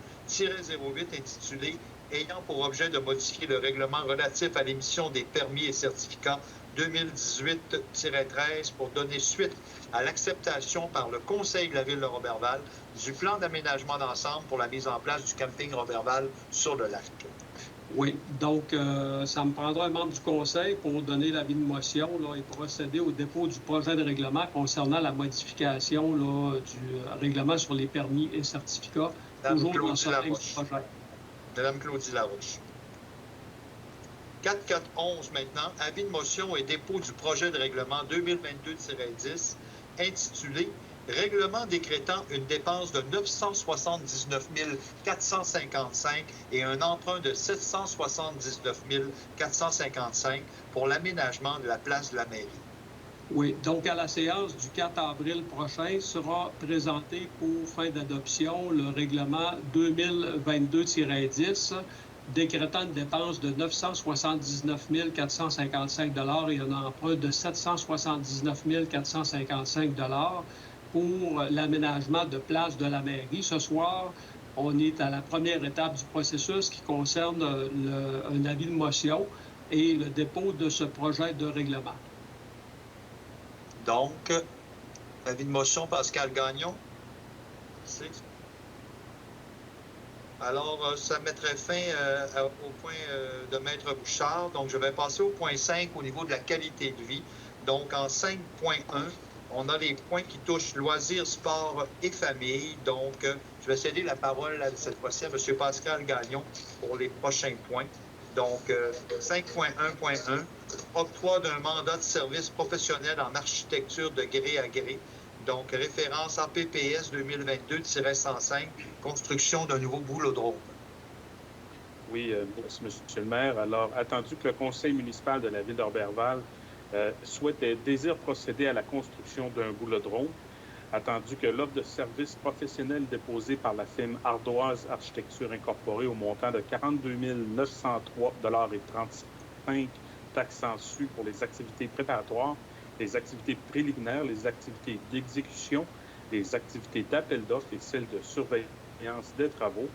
intitulé « Ayant pour objet de modifier le règlement relatif à l'émission des permis et certificats 2018-13 pour donner suite à l'acceptation par le Conseil de la Ville de Roberval du plan d'aménagement d'ensemble pour la mise en place du camping Roberval sur le lac. » Oui, donc ça me prendra un membre du Conseil pour donner l'avis de motion là, et procéder au dépôt du projet de règlement concernant la modification là, du règlement sur les permis et certificats, toujours dans ce même projet. Madame Claudie Larouche. 4.4.11 maintenant, avis de motion et dépôt du projet de règlement 2022-10 intitulé Règlement décrétant une dépense de 979 455 et un emprunt de 779 455 pour l'aménagement de la place de la mairie. Oui, donc à la séance du 4 avril prochain sera présenté pour fin d'adoption le règlement 2022-10 décrétant une dépense de 979 455 et un emprunt de 779 455 pour l'aménagement de place de la mairie. Ce soir, on est à la première étape du processus qui concerne un avis de motion et le dépôt de ce projet de règlement. Donc, avis de motion, Pascal Gagnon. Merci. Alors, ça mettrait fin au point de Maître Bouchard. Donc, je vais passer au point 5 au niveau de la qualité de vie. Donc, en 5.1, on a les points qui touchent loisirs, sport et famille. Donc, je vais céder la parole cette fois-ci à M. Pascal Gagnon pour les prochains points. Donc, 5.1.1, octroi d'un mandat de service professionnel en architecture de gré à gré. Donc, référence APPS 2022-105, construction d'un nouveau boulodrome. Oui, merci, M. le maire. Alors, attendu que le conseil municipal de la ville d'Orberval souhaite et désire procéder à la construction d'un boulodrome, attendu que l'offre de service professionnel déposée par la firme Ardoise Architecture Incorporée au montant de 42 903,35 taxes sensues pour les activités préparatoires, les activités préliminaires, les activités d'exécution, les activités d'appel d'offres et celles de surveillance des travaux,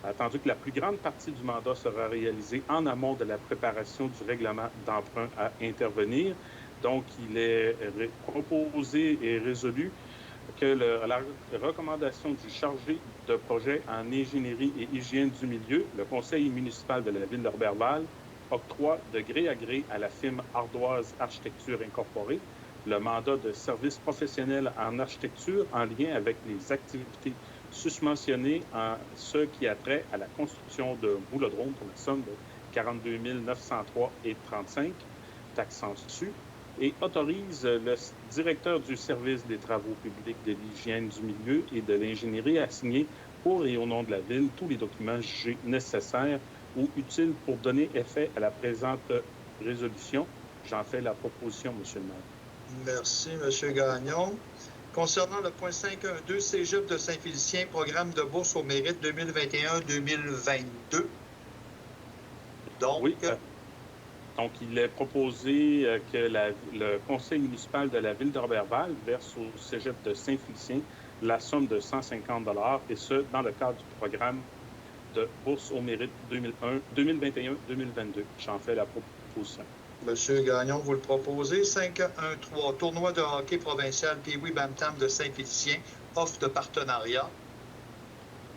attendu que la plus grande partie du mandat sera réalisée en amont de la préparation du règlement d'emprunt à intervenir. Donc, il est proposé et résolu que la recommandation du chargé de projet en ingénierie et hygiène du milieu, le conseil municipal de la ville d'Orberval, octroie de gré à gré à la firme Ardoise Architecture Incorporée le mandat de service professionnel en architecture en lien avec les activités susmentionnées en ce qui a trait à la construction d'un boulodrome pour la somme de 42 903,35 taxes sensues et autorise le directeur du service des travaux publics, de l'hygiène du milieu et de l'ingénierie à signer pour et au nom de la Ville tous les documents jugés nécessaires ou utiles pour donner effet à la présente résolution. J'en fais la proposition, M. le maire. Merci, M. Gagnon. Concernant le point 5.1.2, Cégep de Saint-Félicien, programme de bourse au mérite 2021-2022. Donc, oui, Donc, il est proposé que le conseil municipal de la ville de Roberval verse au cégep de Saint-Félicien la somme de 150 $, et ce, dans le cadre du programme de bourse au mérite 2021-2022. J'en fais la proposition. Monsieur Gagnon, vous le proposez. 5-1-3, tournoi de hockey provincial Pee-wee Bantam de Saint-Félicien, offre de partenariat.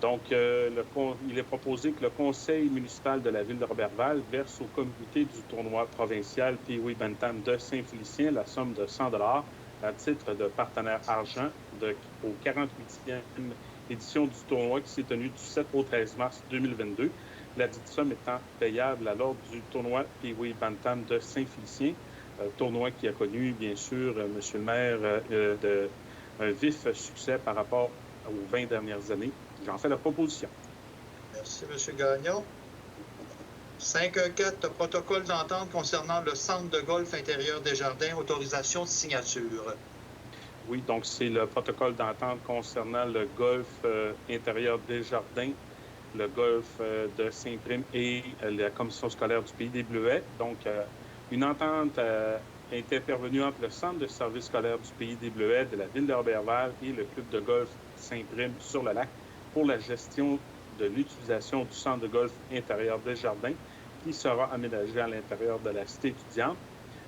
Donc, il est proposé que le conseil municipal de la ville de Roberval verse au comité du tournoi provincial Pee-wee Bantam de Saint-Félicien la somme de 100 $ à titre de partenaire argent au 48e édition du tournoi qui s'est tenue du 7 au 13 mars 2022. La dite somme étant payable à l'ordre du tournoi Pee-wee Bantam de Saint-Félicien, tournoi qui a connu, bien sûr, Monsieur le maire, un vif succès par rapport aux 20 dernières années. J'en fais la proposition. Merci, M. Gagnon. 5-1-4, protocole d'entente concernant le centre de golf intérieur Desjardins, autorisation de signature. Oui, donc c'est le protocole d'entente concernant le golf intérieur Desjardins, le golf de Saint-Prime et la commission scolaire du Pays des Bleuets. Donc, une entente est intervenue entre le centre de service scolaire du Pays des Bleuets de la ville de Roberval et le club de golf Saint-Prime sur le lac pour la gestion de l'utilisation du centre de golf intérieur Desjardins qui sera aménagé à l'intérieur de la cité étudiante.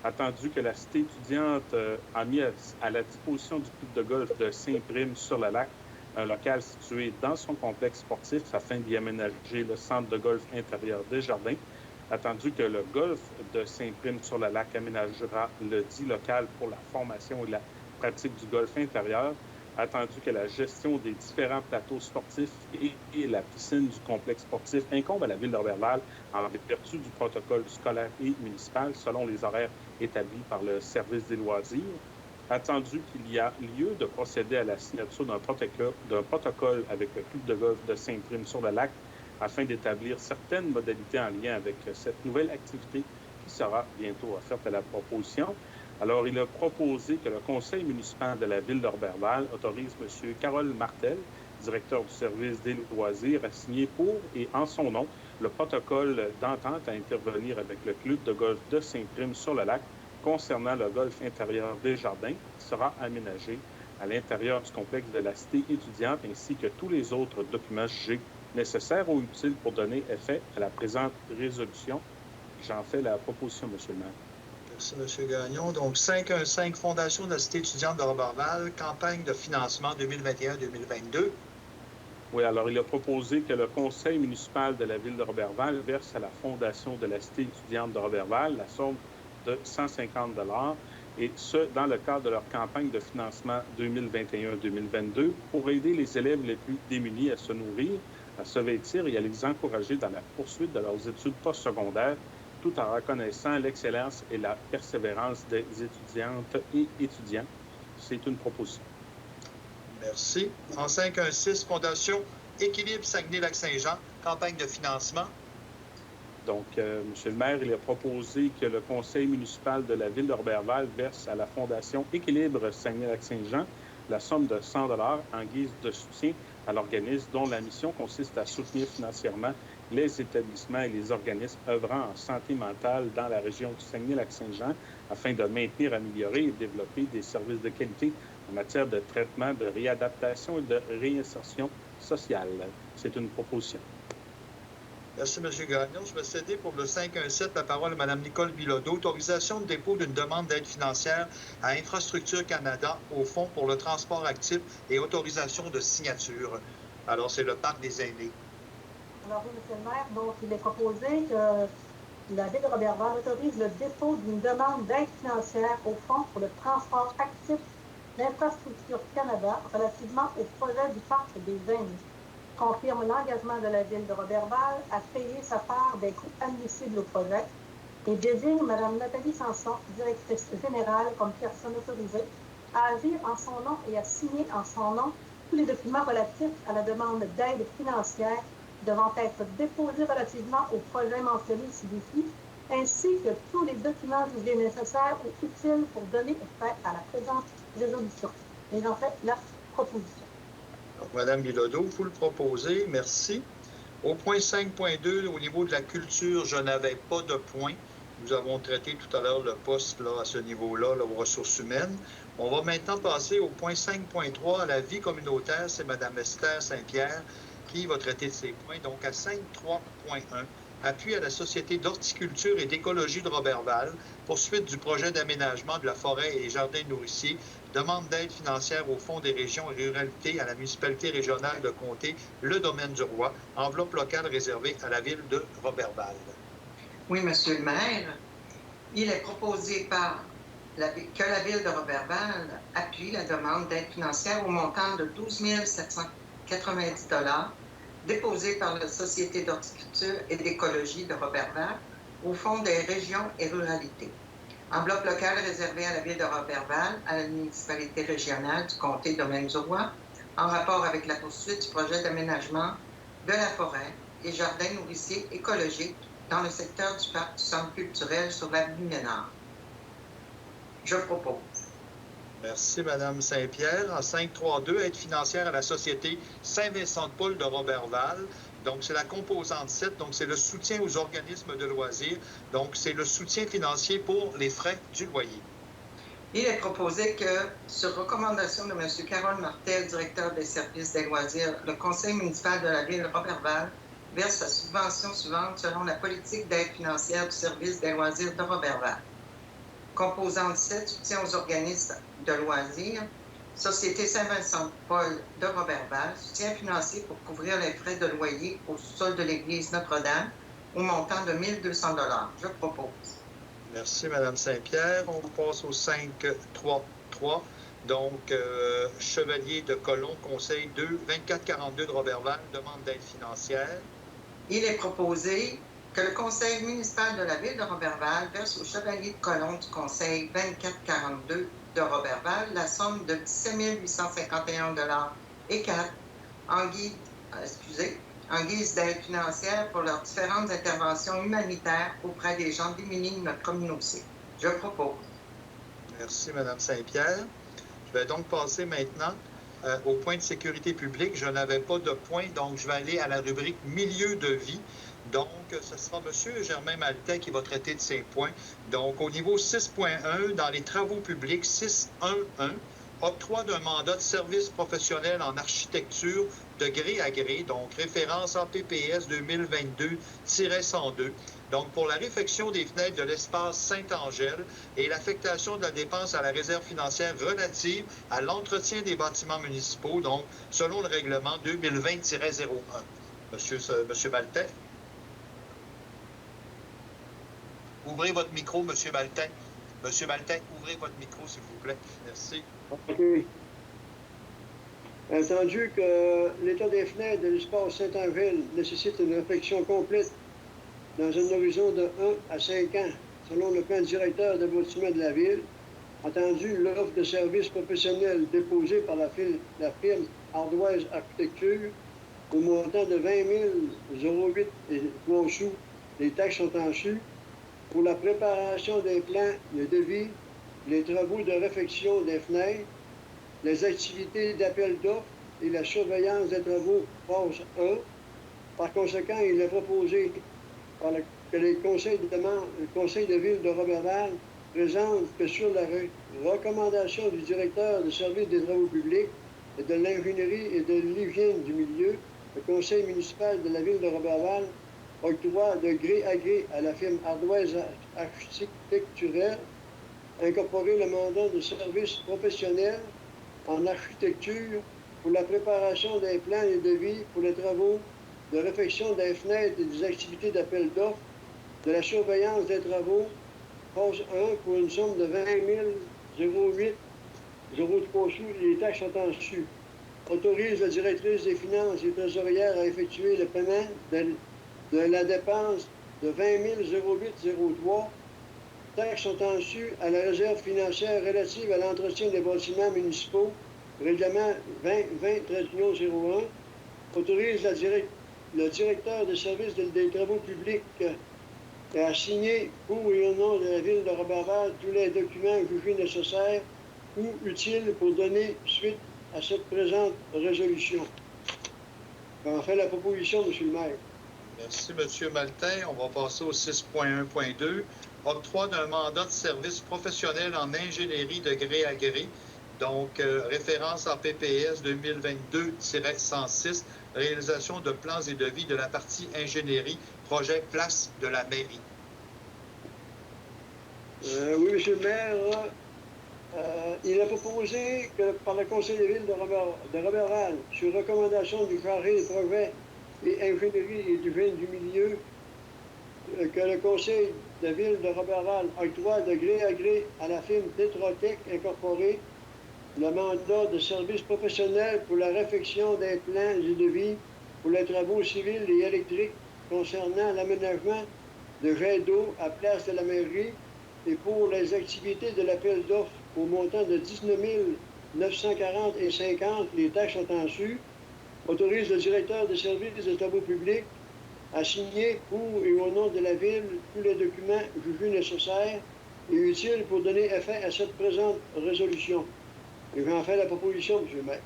Attendu que la cité étudiante a mis à la disposition du club de golf de Saint-Prime sur le lac un local situé dans son complexe sportif afin d'y aménager le centre de golf intérieur Desjardins. Attendu que le golf de Saint-Prime sur le lac aménagera le dit local pour la formation et la pratique du golf intérieur. Attendu que la gestion des différents plateaux sportifs et la piscine du complexe sportif incombe à la ville de Roberval en vertu du protocole scolaire et municipal selon les horaires établis par le service des loisirs. Attendu qu'il y a lieu de procéder à la signature d'un protocole avec le club de golf de Saint-Prime sur le lac afin d'établir certaines modalités en lien avec cette nouvelle activité qui sera bientôt offerte à la proposition. Alors, il a proposé que le conseil municipal de la ville de Roberval autorise M. Carole Martel, directeur du service des loisirs, à signer pour et en son nom le protocole d'entente à intervenir avec le club de golf de Saint-Prime sur le lac concernant le golf intérieur Desjardins qui sera aménagé à l'intérieur du complexe de la cité étudiante ainsi que tous les autres documents jugés nécessaires ou utiles pour donner effet à la présente résolution. J'en fais la proposition, M. le maire. Merci, M. Gagnon. Donc, 5-1-5, Fondation de la Cité étudiante de Roberval, campagne de financement 2021-2022. Oui, alors il a proposé que le conseil municipal de la ville de Roberval verse à la Fondation de la Cité étudiante de Roberval la somme de 150 $, et ce, dans le cadre de leur campagne de financement 2021-2022 pour aider les élèves les plus démunis à se nourrir, à se vêtir et à les encourager dans la poursuite de leurs études postsecondaires, tout en reconnaissant l'excellence et la persévérance des étudiantes et étudiants. C'est une proposition. Merci. En 5-1-6, Fondation Équilibre Saguenay-Lac-Saint-Jean, campagne de financement. Donc, M. le maire, il a proposé que le conseil municipal de la ville de Roberval verse à la Fondation Équilibre Saguenay-Lac-Saint-Jean la somme de 100 $ en guise de soutien à l'organisme dont la mission consiste à soutenir financièrement les établissements et les organismes œuvrant en santé mentale dans la région du Saguenay-Lac-Saint-Jean afin de maintenir, améliorer et développer des services de qualité en matière de traitement, de réadaptation et de réinsertion sociale. C'est une proposition. Merci, M. Gagnon. Je vais céder pour le 5-1-7 la parole à Mme Nicole Bilodeau. Autorisation de dépôt d'une demande d'aide financière à Infrastructure Canada au Fonds pour le transport actif et autorisation de signature. Alors, c'est le parc des aînés. Alors, oui, M. le maire, donc, il est proposé que la ville de Roberval autorise le dépôt d'une demande d'aide financière au Fonds pour le transport actif d'Infrastructure Canada relativement au projet du parc des aînés. Confirme l'engagement de la ville de Roberval à payer sa part des coûts admissibles au projet et désigne Mme Nathalie Sanson, directrice générale, comme personne autorisée à agir en son nom et à signer en son nom tous les documents relatifs à la demande d'aide financière devant être déposés relativement au projet mentionné ci-dessus, ainsi que tous les documents jugés nécessaires ou utiles pour donner effet à la présente résolution. Et j'en fais la proposition. Donc, Mme Bilodeau, vous le proposez. Merci. Au point 5.2, au niveau de la culture, je n'avais pas de point. Nous avons traité tout à l'heure le poste là, à ce niveau-là, là, aux ressources humaines. On va maintenant passer au point 5.3, à la vie communautaire. C'est Mme Esther Saint-Pierre qui va traiter de ces points. Donc, à 5.3.1, appui à la Société d'horticulture et d'écologie de Roberval, poursuite du projet d'aménagement de la forêt et jardins nourriciers, demande d'aide financière au Fonds des régions et ruralités à la municipalité régionale de Comté, le domaine du Roi, enveloppe locale réservée à la ville de Roberval. Oui, Monsieur le maire, il est proposé que la ville de Roberval appuie la demande d'aide financière au montant de 12 790 $ déposée par la Société d'horticulture et d'écologie de Roberval au Fonds des régions et ruralités. Enveloppe locale réservée à la ville de Roberval, à la municipalité régionale du comté Domaine-du-Roi, en rapport avec la poursuite du projet d'aménagement de la forêt et jardins nourriciers écologiques dans le secteur du parc du centre culturel sur l'avenue Ménard. Je propose. Merci, Mme Saint-Pierre. En 5.3.2, aide financière à la Société Saint-Vincent-de-Paul de Roberval. Donc, c'est la composante 7. Donc, c'est le soutien aux organismes de loisirs. Donc, c'est le soutien financier pour les frais du loyer. Il est proposé que, sur recommandation de M. Carole Martel, directeur des services des loisirs, le conseil municipal de la ville de Roberval verse la subvention suivante selon la politique d'aide financière du service des loisirs de Roberval. Composante 7, soutien aux organismes de loisirs. Société Saint-Vincent-de-Paul de Roberval, soutien financier pour couvrir les frais de loyer au sous-sol de l'église Notre-Dame au montant de 1 200 $. Je propose. Merci, Mme Saint-Pierre. On passe au 5.3.3. Donc, Chevalier de Colomb, Conseil 2, 2442 de Roberval, demande d'aide financière. Il est proposé que le Conseil municipal de la ville de Roberval verse au Chevalier de Colomb du Conseil 2442 de Roberval la somme de 17 851 $ et 4 en guise d'aide financière pour leurs différentes interventions humanitaires auprès des gens démunis de notre communauté. Je propose. Merci, Mme Saint-Pierre. Je vais donc passer maintenant au point de sécurité publique. Je n'avais pas de point, donc je vais aller à la rubrique milieu de vie. Donc, ce sera M. Germain Maltais qui va traiter de ces points. Donc, au niveau 6.1, dans les travaux publics, 6.1.1, octroi d'un mandat de service professionnel en architecture de gré à gré, donc référence APPS 2022-102. Donc, pour la réfection des fenêtres de l'espace Sainte-Angèle et l'affectation de la dépense à la réserve financière relative à l'entretien des bâtiments municipaux, donc, selon le règlement 2020-01. Monsieur Maltais. Ouvrez votre micro, M. Maltais. M. Maltais, ouvrez votre micro, s'il vous plaît. Merci. OK. Entendu que l'état des fenêtres de l'espace Sainte-Angèle nécessite une réflexion complète dans un horizon de 1 à 5 ans, selon le plan directeur des bâtiments de la ville, entendu l'offre de services professionnels déposée par la firme Ardoise Architecture au montant de 20 008 et 3 sous, les taxes sont en su, pour la préparation des plans, le devis, les travaux de réfection des fenêtres, les activités d'appel d'offres et la surveillance des travaux phase 1. Par conséquent, il est proposé que le conseil de ville de Roberval présente que sur la recommandation du directeur du service des travaux publics et de l'ingénierie et de l'hygiène du milieu, le conseil municipal de la ville de Roberval octroie de gré à gré à la firme Ardoise Architecturelle incorporer le mandat de service professionnel en architecture pour la préparation des plans et devis pour les travaux de réfection des fenêtres et des activités d'appel d'offres, de la surveillance des travaux, phase 1 pour une somme de 20 008 03 sous, les taxes sont en su. Autorise la directrice des finances et trésorière à effectuer le paiement de la dépense de 20 008 03. Taxes sont en su à la réserve financière relative à l'entretien des bâtiments municipaux, règlement 2020-13-01. Autorise le directeur des services des travaux publics à signer pour et au nom de la ville de Roberval tous les documents jugés nécessaires ou utiles pour donner suite à cette présente résolution. On fait la proposition, M. le maire. Merci, M. Maltais. On va passer au 6.1.2. octroi d'un mandat de service professionnel en ingénierie de gré à gré. Donc, référence en PPS 2022-106, réalisation de plans et devis de la partie ingénierie, projet place de la mairie. Oui, M. le maire, il est proposé que par le Conseil de ville de Roberval, sur recommandation du chargé des projets et ingénierie et du vin du milieu, que le Conseil de ville de Roberval octroie de gré à gré à la firme Tetrotech Incorporée le mandat de service professionnel pour la réfection des plans et devis pour les travaux civils et électriques concernant l'aménagement de jets d'eau à place de la mairie et pour les activités de l'appel d'offres au montant de 19 940,50 $, les taxes sont en su, autorise le directeur des services de travaux publics à signer pour et au nom de la Ville tous les documents jugés nécessaires et utiles pour donner effet à cette présente résolution. Et j'en fais la proposition, M. le maire.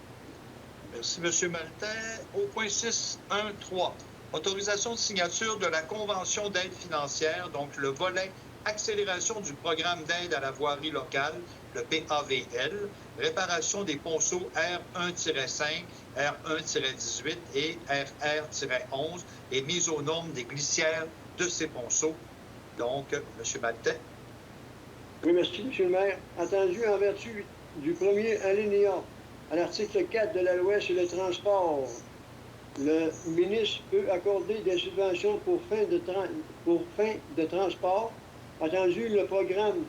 Merci, M. Maltais. Au point 6.1.3, autorisation de signature de la Convention d'aide financière, donc le volet accélération du programme d'aide à la voirie locale, le PAVL, réparation des ponceaux R1-5, R1-18 et RR-11 et mise aux normes des glissières de ces ponceaux. Donc, M. Maltais. Oui, merci, M. le maire. Attendu en vertu du premier alinéa à l'article 4 de la loi sur le transport, le ministre peut accorder des subventions pour fin de transport. Attendu le programme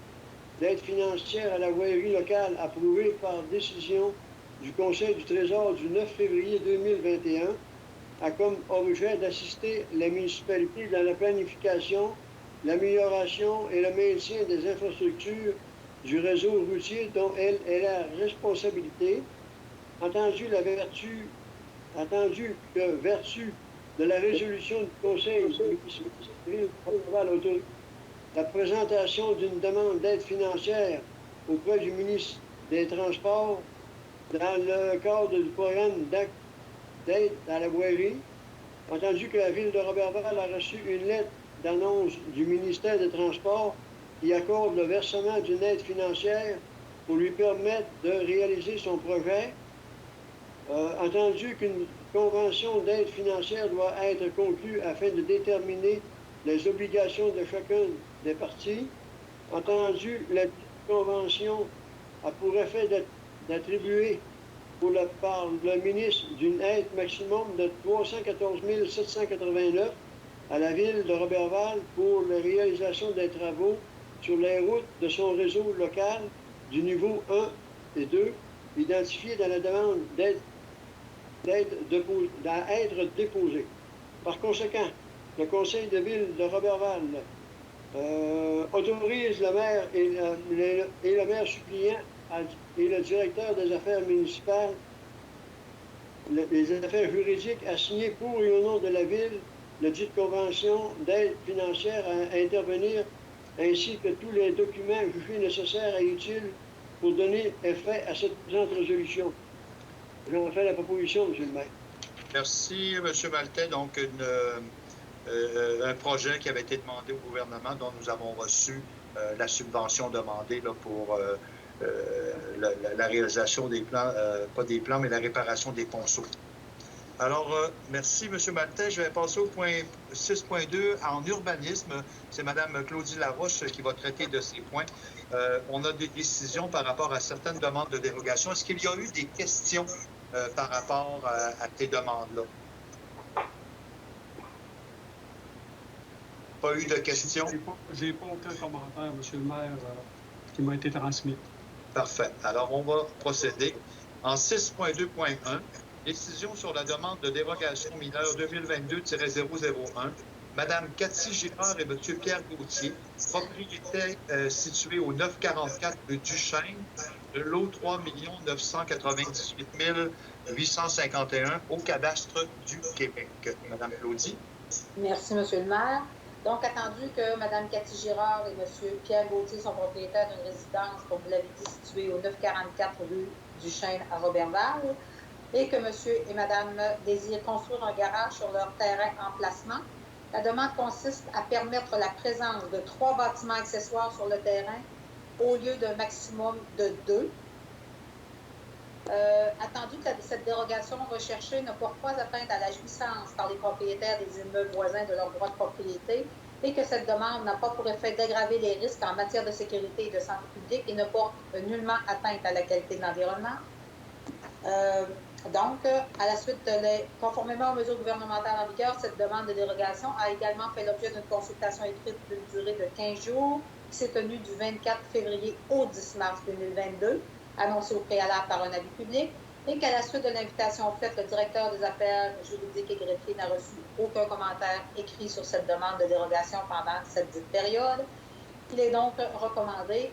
d'aide financière à la voirie locale approuvé par décision du Conseil du Trésor du 9 février 2021 a comme objet d'assister les municipalités dans la planification, l'amélioration et le maintien des infrastructures du réseau routier dont elle est la responsabilité, entendu que vertu de la résolution du Conseil municipal autorise la présentation d'une demande d'aide financière auprès du ministre des Transports dans le cadre du programme d'aide à la voirie, entendu que la Ville de Roberval a reçu une lettre d'annonce du ministère des Transports qui accorde le versement d'une aide financière pour lui permettre de réaliser son projet, entendu qu'une convention d'aide financière doit être conclue afin de déterminer les obligations de chacun des parties, entendu la convention a pour effet d'attribuer par le ministre d'une aide maximum de 314 789 à la Ville de Roberval pour la réalisation des travaux sur les routes de son réseau local du niveau 1 et 2, identifiés dans la demande d'aide à être déposée. Par conséquent, le Conseil de ville de Roberval autorise le maire et le maire suppléant et le directeur des affaires municipales, les affaires juridiques, à signer pour et au nom de la Ville le dite convention d'aide financière à intervenir, ainsi que tous les documents jugés nécessaires et utiles pour donner effet à cette présente résolution. J'en fais la proposition, M. le maire. Merci, M. Maltais. Donc, un projet qui avait été demandé au gouvernement, dont nous avons reçu la subvention demandée là, pour la réalisation des plans, pas des plans, mais la réparation des ponceaux. Alors, merci, M. Maltais. Je vais passer au point 6.2 en urbanisme. C'est Mme Claudie Laroche qui va traiter de ces points. On a des décisions par rapport à certaines demandes de dérogation. Est-ce qu'il y a eu des questions par rapport à ces demandes-là? Pas eu de questions? Je n'ai pas aucun commentaire, M. le maire, qui m'a été transmis. Parfait. Alors, on va procéder. En 6.2.1, décision sur la demande de dérogation mineure 2022-001, Mme Cathy Girard et M. Pierre Gauthier, propriétaires situés au 944 rue Duchesne, de lot 3 998 851 au cadastre du Québec. Mme Claudie. Merci, M. le maire. Donc, attendu que Mme Cathy Girard et M. Pierre Gauthier sont propriétaires d'une résidence, comme vous l'avez dit, située au 944 rue Duchesne à Roberval, et que M. et Mme désirent construire un garage sur leur terrain emplacement, La demande consiste à permettre la présence de 3 bâtiments accessoires sur le terrain au lieu d'un maximum de 2. Attendu que cette dérogation recherchée ne porte pas atteinte à la jouissance par les propriétaires des immeubles voisins de leur droit de propriété et que cette demande n'a pas pour effet d'aggraver les risques en matière de sécurité et de santé publique et ne porte nullement atteinte à la qualité de l'environnement. Donc, à la suite conformément aux mesures gouvernementales en vigueur, cette demande de dérogation a également fait l'objet d'une consultation écrite d'une durée de 15 jours qui s'est tenue du 24 février au 10 mars 2022, annoncée au préalable par un avis public, et qu'à la suite de l'invitation faite, le directeur des affaires juridiques et greffiers n'a reçu aucun commentaire écrit sur cette demande de dérogation pendant cette dite période. Il est donc recommandé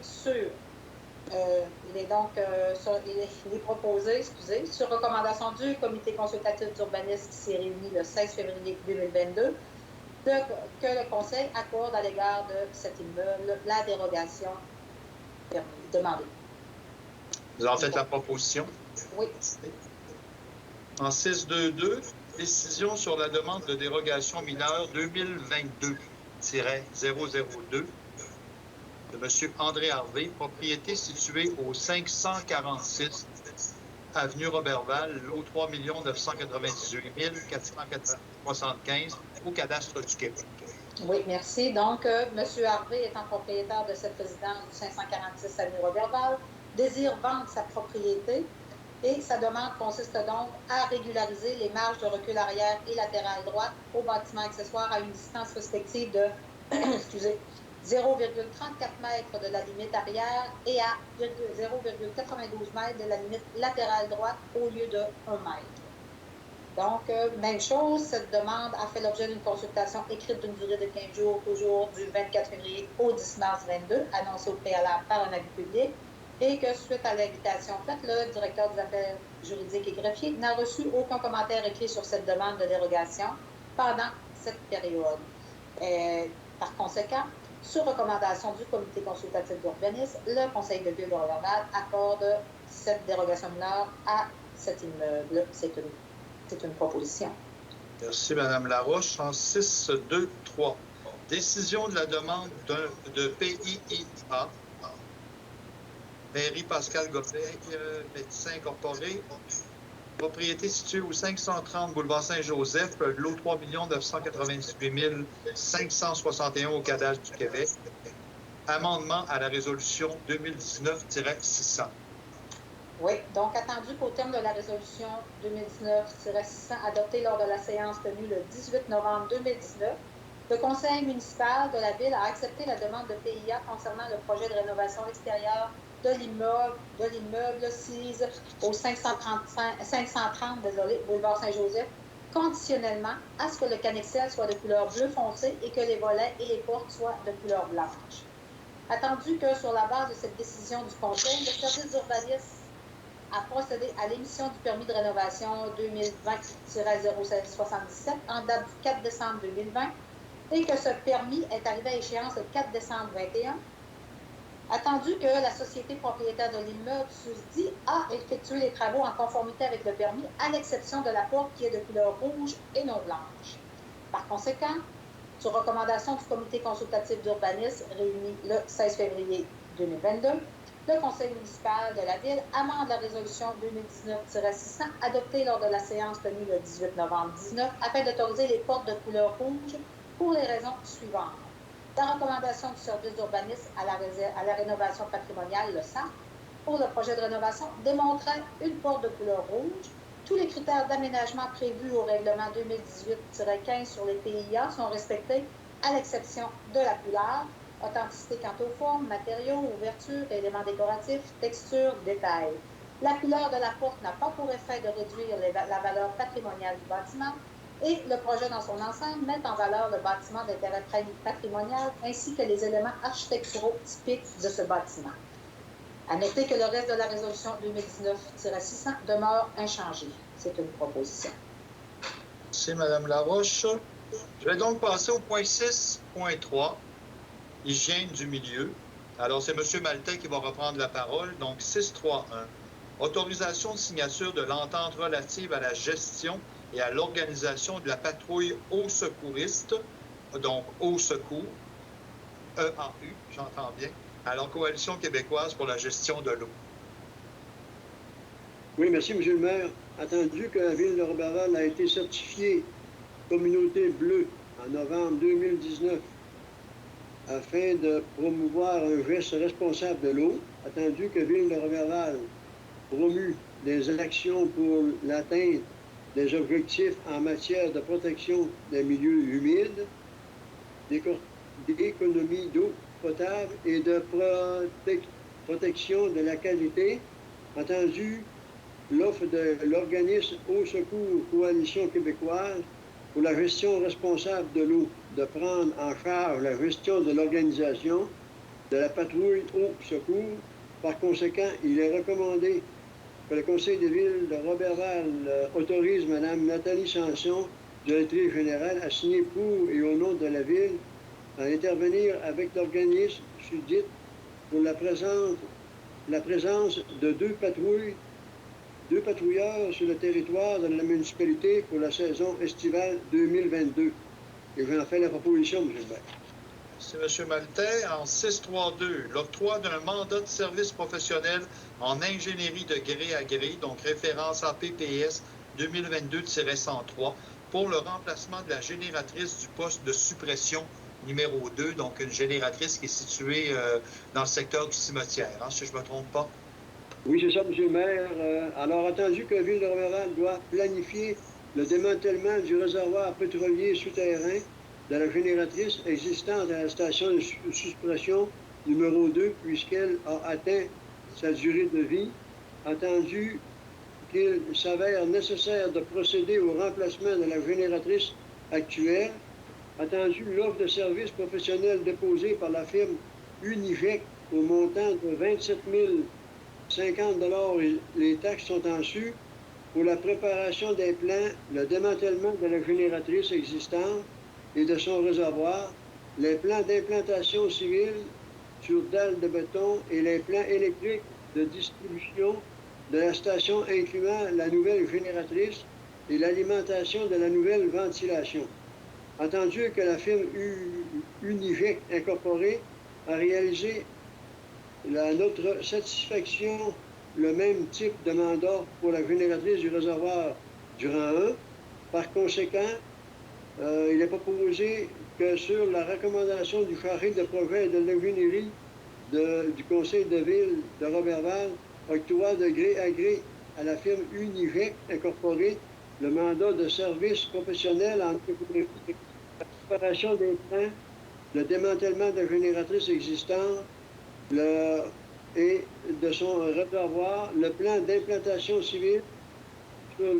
il est proposé, sur recommandation du comité consultatif d'urbanisme qui s'est réuni le 16 février 2022, que le Conseil accorde à l'égard de cet immeuble la dérogation demandée. Vous en faites la proposition? Oui. En 6.2.2, décision sur la demande de dérogation mineure 2022-002 de M. André Harvey, propriété située au 546 avenue Roberval, lot 3 998 475 au cadastre du Québec. Oui, merci. Donc, M. Harvey étant propriétaire de cette résidence du 546 avenue Roberval, désire vendre sa propriété et sa demande consiste donc à régulariser les marges de recul arrière et latérale droite au bâtiment accessoire à une distance respective de 0,34 mètres de la limite arrière et à 0,92 mètres de la limite latérale droite au lieu de 1 mètre. Donc, même chose, cette demande a fait l'objet d'une consultation écrite d'une durée de 15 jours, toujours du 24 février au 10 mars 2022, annoncée au préalable par un avis public, et que suite à l'invitation faite, le directeur des affaires juridiques et greffiers n'a reçu aucun commentaire écrit sur cette demande de dérogation pendant cette période. Par conséquent, sur recommandation du comité consultatif d'urbanisme, le conseil de ville de Roberval accorde cette dérogation mineure à cet immeuble. C'est une proposition. Merci, Mme Laroche. En 6.2.3, décision de la demande de PIIA, Mairie Pascal Gobeil, médecin incorporé, propriété située au 530 boulevard Saint-Joseph, lot 3 998 561 au cadastre du Québec. Amendement à la résolution 2019-600. Oui, donc attendu qu'au terme de la résolution 2019-600 adoptée lors de la séance tenue le 18 novembre 2019, le conseil municipal de la Ville a accepté la demande de PIA concernant le projet de rénovation extérieure de l'immeuble SIS au 530 boulevard Saint-Joseph, conditionnellement à ce que le cannexel soit de couleur bleu foncé et que les volets et les portes soient de couleur blanche. Attendu que sur la base de cette décision du conseil, le service d'urbanisme a procédé à l'émission du permis de rénovation 2020-0777 en date du 4 décembre 2020 et que ce permis est arrivé à échéance le 4 décembre 2021, attendu que la société propriétaire de l'immeuble susdit a effectué les travaux en conformité avec le permis, à l'exception de la porte qui est de couleur rouge et non blanche. Par conséquent, sur recommandation du comité consultatif d'urbanisme réuni le 16 février 2022, le conseil municipal de la Ville amende la résolution 2019-600 adoptée lors de la séance tenue le 18 novembre 2019 afin d'autoriser les portes de couleur rouge pour les raisons suivantes. La recommandation du service d'urbanisme à la rénovation patrimoniale, le SAP, pour le projet de rénovation démontrait une porte de couleur rouge. Tous les critères d'aménagement prévus au règlement 2018-15 sur les PIA sont respectés, à l'exception de la couleur, authenticité quant aux formes, matériaux, ouvertures, éléments décoratifs, textures, détails. La couleur de la porte n'a pas pour effet de réduire la valeur patrimoniale du bâtiment et le projet dans son ensemble met en valeur le bâtiment d'intérêt patrimonial ainsi que les éléments architecturaux typiques de ce bâtiment. À noter que le reste de la résolution 2019-600 demeure inchangé. C'est une proposition. Merci, Mme Laroche. Je vais donc passer au point 6.3, hygiène du milieu. Alors, c'est M. Maltais qui va reprendre la parole. Donc, 6.3.1, autorisation de signature de l'entente relative à la gestion et à l'organisation de la patrouille aux secouristes donc au secours, EAU, j'entends bien, à la Coalition québécoise pour la gestion de l'eau. Oui, merci, M. le maire. Attendu que la ville de Roberval a été certifiée communauté bleue en novembre 2019 afin de promouvoir un geste responsable de l'eau, attendu que Ville de Roberval promue des actions pour l'atteinte des objectifs en matière de protection des milieux humides, d'économie d'eau potable et de protection de la qualité, attendu l'offre de l'organisme Au Secours Coalition québécoise pour la gestion responsable de l'eau, de prendre en charge la gestion de l'organisation de la patrouille Au Secours. Par conséquent, il est recommandé que le Conseil de ville de Roberval autorise Mme Nathalie Sanson, directrice générale, à signer pour et au nom de la ville, à intervenir avec l'organisme sudite pour la présence de deux patrouilleurs sur le territoire de la municipalité pour la saison estivale 2022. Et j'en fais la proposition, M. le maire. Merci, M. Maltais. En 632, l'octroi d'un mandat de service professionnel en ingénierie de gré à gré, donc référence APPS 2022-103, pour le remplacement de la génératrice du poste de suppression numéro 2, donc une génératrice qui est située dans le secteur du cimetière, hein, si je ne me trompe pas. Oui, c'est ça, M. le maire. Alors, attendu que la Ville de Roberval doit planifier le démantèlement du réservoir pétrolier souterrain de la génératrice existante à la station de suppression numéro 2, puisqu'elle a atteint sa durée de vie, attendu qu'il s'avère nécessaire de procéder au remplacement de la génératrice actuelle, attendu l'offre de service professionnel déposée par la firme Univec au montant de 27 050 $, les taxes sont en su, pour la préparation des plans, le démantèlement de la génératrice existante et de son réservoir, les plans d'implantation civile sur dalles de béton et les plans électriques de distribution de la station incluant la nouvelle génératrice et l'alimentation de la nouvelle ventilation. Attendu que la firme Univec Incorporée a réalisé à notre satisfaction le même type de mandat pour la génératrice du réservoir du rang 1. Par conséquent, il est proposé que sur la recommandation du chargé de projet de l'ingénierie du Conseil de ville de Roberval, octroi de gré à gré à la firme Univec Incorporée le mandat de service professionnel en la préparation des plans, le démantèlement de la génératrice existante, et de son réservoir, le plan d'implantation civile sur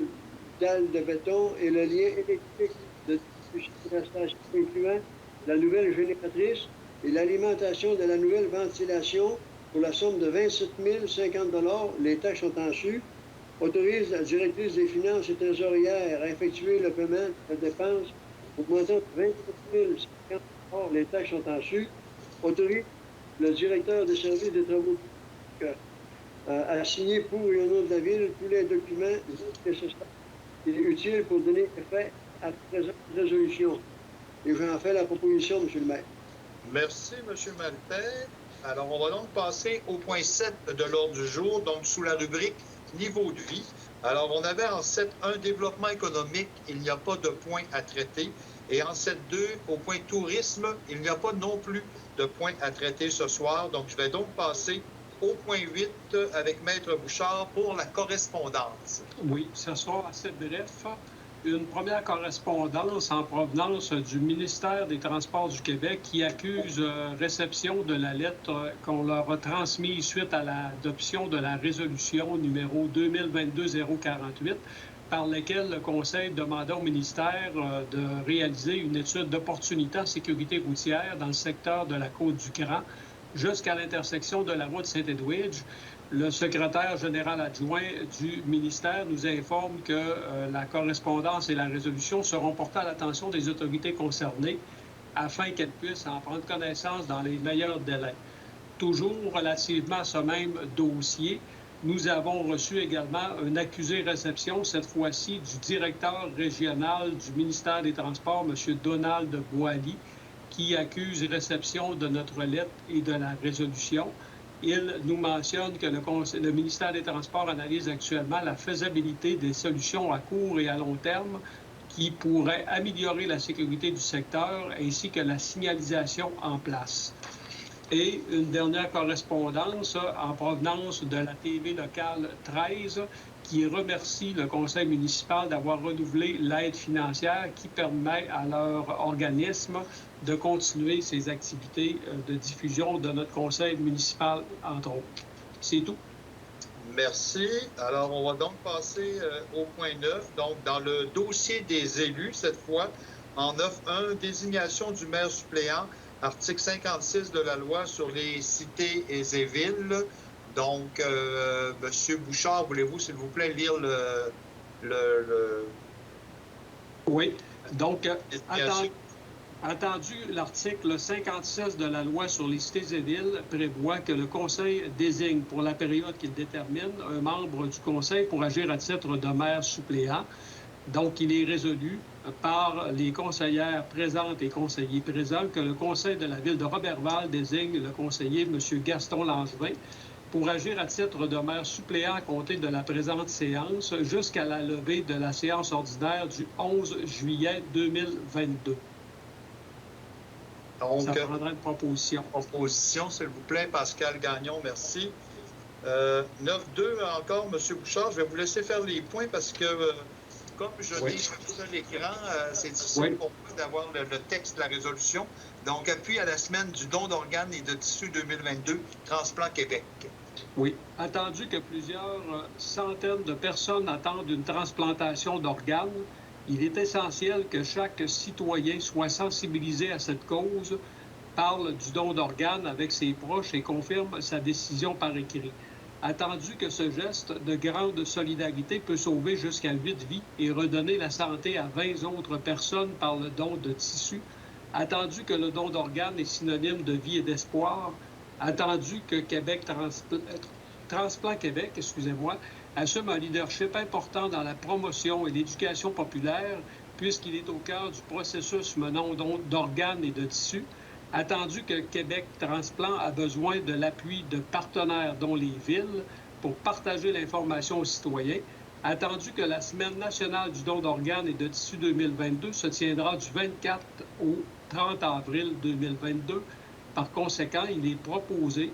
dalle de béton et le lien électrique de distribution de la station incluant la nouvelle génératrice et l'alimentation de la nouvelle ventilation pour la somme de 27 050 $. Les taxes sont en su. Autorise la directrice des finances et trésorières à effectuer le paiement de dépenses au montant de 27 050 $. Les taxes sont en su. Autorise le directeur des services des travaux a signé pour et au nom de la Ville tous les documents nécessaires et utiles pour donner effet à la présente résolution. Et j'en fais la proposition, M. le maire. Merci, M. Maltais. Alors, on va donc passer au point 7 de l'ordre du jour, donc sous la rubrique niveau de vie. Alors, on avait en 7.1 développement économique, il n'y a pas de point à traiter. Et en 7.2, au point tourisme, il n'y a pas non plus de point à traiter ce soir. Donc, je vais donc passer au point 8 avec Maître Bouchard pour la correspondance. Oui, ce soir, assez bref, une première correspondance en provenance du ministère des Transports du Québec qui accuse réception de la lettre qu'on leur a transmise suite à l'adoption de la résolution numéro 2022-048 par laquelle le Conseil demandait au ministère de réaliser une étude d'opportunité en sécurité routière dans le secteur de la Côte-du-Grand jusqu'à l'intersection de la route Saint-Edwidge. Le secrétaire général adjoint du ministère nous informe que la correspondance et la résolution seront portées à l'attention des autorités concernées afin qu'elles puissent en prendre connaissance dans les meilleurs délais. Toujours relativement à ce même dossier, Nous avons reçu également un accusé-réception, cette fois-ci du directeur régional du ministère des Transports, M. Donald Boily, qui accuse réception de notre lettre et de la résolution. Il nous mentionne que le ministère des Transports analyse actuellement la faisabilité des solutions à court et à long terme qui pourraient améliorer la sécurité du secteur ainsi que la signalisation en place. Et une dernière correspondance en provenance de la TV locale 13 qui remercie le conseil municipal d'avoir renouvelé l'aide financière qui permet à leur organisme de continuer ses activités de diffusion de notre conseil municipal, entre autres. C'est tout. Merci. Alors, on va donc passer au point 9. Donc, dans le dossier des élus, cette fois, en 9.1, désignation du maire suppléant, article 56 de la loi sur les cités et villes. Donc, M. Bouchard, voulez-vous, s'il vous plaît, lire le... Oui. Donc, Entendu, l'article 56 de la loi sur les cités et villes prévoit que le Conseil désigne pour la période qu'il détermine un membre du Conseil pour agir à titre de maire suppléant. Donc, il est résolu par les conseillères présentes et conseillers présents que le Conseil de la ville de Roberval désigne le conseiller M. Gaston Langevin pour agir à titre de maire suppléant à compter de la présente séance jusqu'à la levée de la séance ordinaire du 11 juillet 2022. Donc, ça prendra une proposition. Proposition, s'il vous plaît. Pascal Gagnon, merci. 9.2, encore, M. Bouchard, je vais vous laisser faire les points parce que, comme je l'ai sur l'écran, c'est difficile pour moi d'avoir le texte de la résolution. Donc, appui à la semaine du don d'organes et de tissus 2022, Transplant Québec. Oui. Attendu que plusieurs centaines de personnes attendent une transplantation d'organes, il est essentiel que chaque citoyen soit sensibilisé à cette cause, parle du don d'organes avec ses proches et confirme sa décision par écrit. Attendu que ce geste de grande solidarité peut sauver jusqu'à 8 vies et redonner la santé à 20 autres personnes par le don de tissus, attendu que le don d'organes est synonyme de vie et d'espoir, attendu que Transplant Québec, assume un leadership important dans la promotion et l'éducation populaire, puisqu'il est au cœur du processus menant au don d'organes et de tissus, attendu que Québec Transplant a besoin de l'appui de partenaires, dont les villes, pour partager l'information aux citoyens, attendu que la Semaine nationale du don d'organes et de tissus 2022 se tiendra du 24 au 30 avril 2022. Par conséquent, il est proposé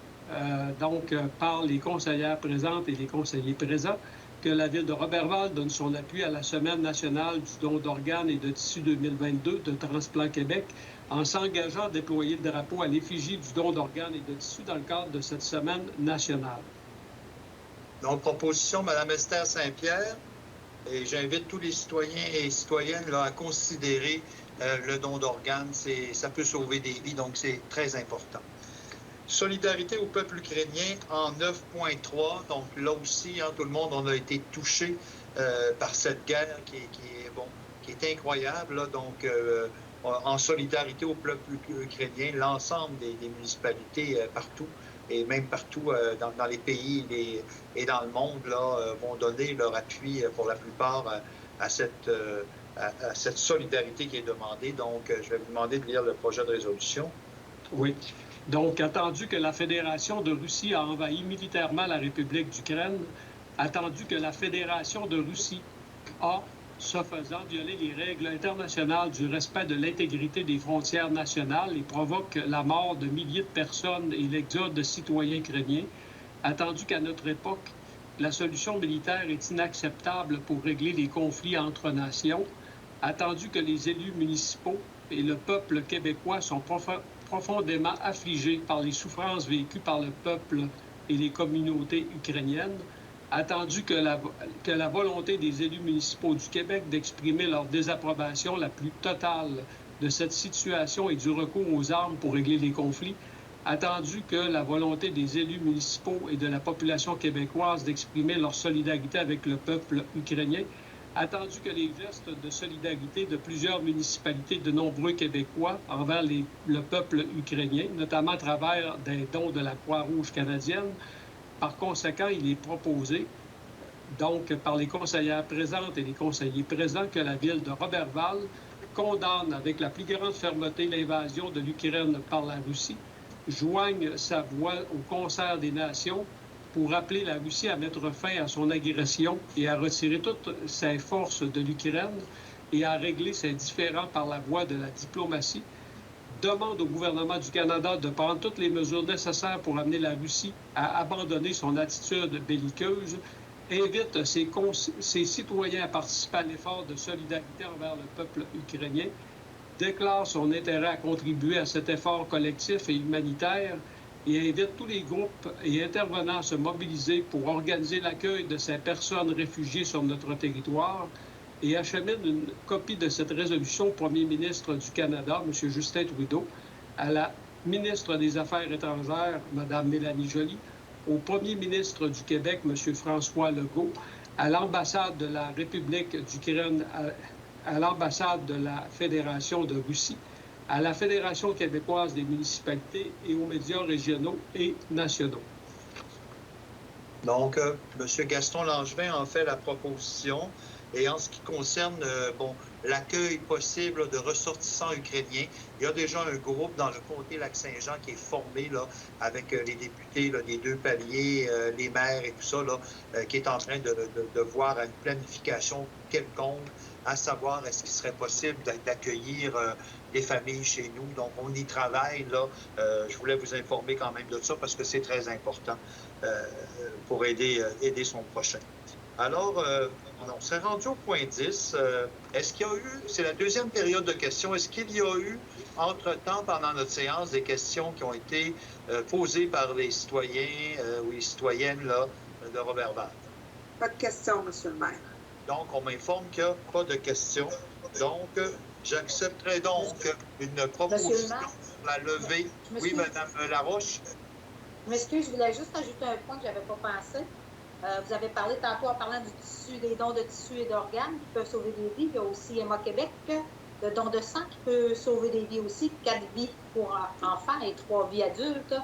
par les conseillères présentes et les conseillers présents, que la Ville de Roberval donne son appui à la Semaine nationale du don d'organes et de tissus 2022 de Transplant Québec en s'engageant à déployer le drapeau à l'effigie du don d'organes et de tissus dans le cadre de cette Semaine nationale. Donc, proposition, Mme Esther Saint-Pierre, et j'invite tous les citoyens et citoyennes là, à considérer le don d'organes. Ça peut sauver des vies, donc c'est très important. Solidarité au peuple ukrainien en 9.3. Donc là aussi, tout le monde, on a été touché par cette guerre qui est incroyable. Là. Donc, en solidarité au peuple ukrainien, l'ensemble des municipalités partout, et même partout dans les pays et dans le monde, là, vont donner leur appui pour la plupart à cette solidarité qui est demandée. Donc, je vais vous demander de lire le projet de résolution. Oui. Donc, attendu que la Fédération de Russie a envahi militairement la République d'Ukraine, attendu que la Fédération de Russie a, ce faisant, violé les règles internationales du respect de l'intégrité des frontières nationales et provoque la mort de milliers de personnes et l'exode de citoyens ukrainiens, attendu qu'à notre époque, la solution militaire est inacceptable pour régler les conflits entre nations, attendu que les élus municipaux et le peuple québécois sont profondément affligés par les souffrances vécues par le peuple et les communautés ukrainiennes, attendu que la volonté des élus municipaux du Québec d'exprimer leur désapprobation la plus totale de cette situation et du recours aux armes pour régler les conflits, attendu que la volonté des élus municipaux et de la population québécoise d'exprimer leur solidarité avec le peuple ukrainien, attendu que les gestes de solidarité de plusieurs municipalités de nombreux Québécois envers le peuple ukrainien, notamment à travers des dons de la Croix-Rouge canadienne, Par conséquent, il est proposé, donc, par les conseillères présentes et les conseillers présents, que la ville de Roberval condamne avec la plus grande fermeté l'invasion de l'Ukraine par la Russie, joigne sa voix au concert des nations pour appeler la Russie à mettre fin à son agression et à retirer toutes ses forces de l'Ukraine et à régler ses différends par la voie de la diplomatie, demande au gouvernement du Canada de prendre toutes les mesures nécessaires pour amener la Russie à abandonner son attitude belliqueuse, invite ses citoyens à participer à l'effort de solidarité envers le peuple ukrainien, déclare son intérêt à contribuer à cet effort collectif et humanitaire et invite tous les groupes et intervenants à se mobiliser pour organiser l'accueil de ces personnes réfugiées sur notre territoire et achemine une copie de cette résolution au premier ministre du Canada, M. Justin Trudeau, à la ministre des Affaires étrangères, Mme Mélanie Joly, au premier ministre du Québec, M. François Legault, à l'ambassade de la République d'Ukraine, à l'ambassade de la Fédération de Russie, à la Fédération québécoise des municipalités et aux médias régionaux et nationaux. Donc, M. Gaston Langevin en fait la proposition. Et en ce qui concerne l'accueil possible de ressortissants ukrainiens, il y a déjà un groupe dans le comté Lac-Saint-Jean qui est formé là, avec les députés là, des deux paliers, les maires et tout ça, là, qui est en train de voir une planification quelconque, à savoir est-ce qu'il serait possible d'accueillir des familles chez nous. Donc, on y travaille. Là. Je voulais vous informer quand même de ça parce que c'est très important pour aider son prochain. Alors, on s'est rendu au point 10. Est-ce qu'il y a eu, c'est la deuxième période de questions, est-ce qu'il y a eu, entre-temps, pendant notre séance, des questions qui ont été posées par les citoyens ou les citoyennes là, de Roberval? Pas de questions, M. le maire. Donc, on m'informe qu'il n'y a pas de questions. Donc, j'accepterai donc une proposition pour la levée. Oui, Mme Laroche? Je m'excuse, je voulais juste ajouter un point que je n'avais pas pensé. Vous avez parlé tantôt en parlant du tissu, des dons de tissus et d'organes qui peuvent sauver des vies. Il y a aussi Emma Québec, le don de sang qui peut sauver des vies aussi, 4 vies pour enfants et 3 vies adultes.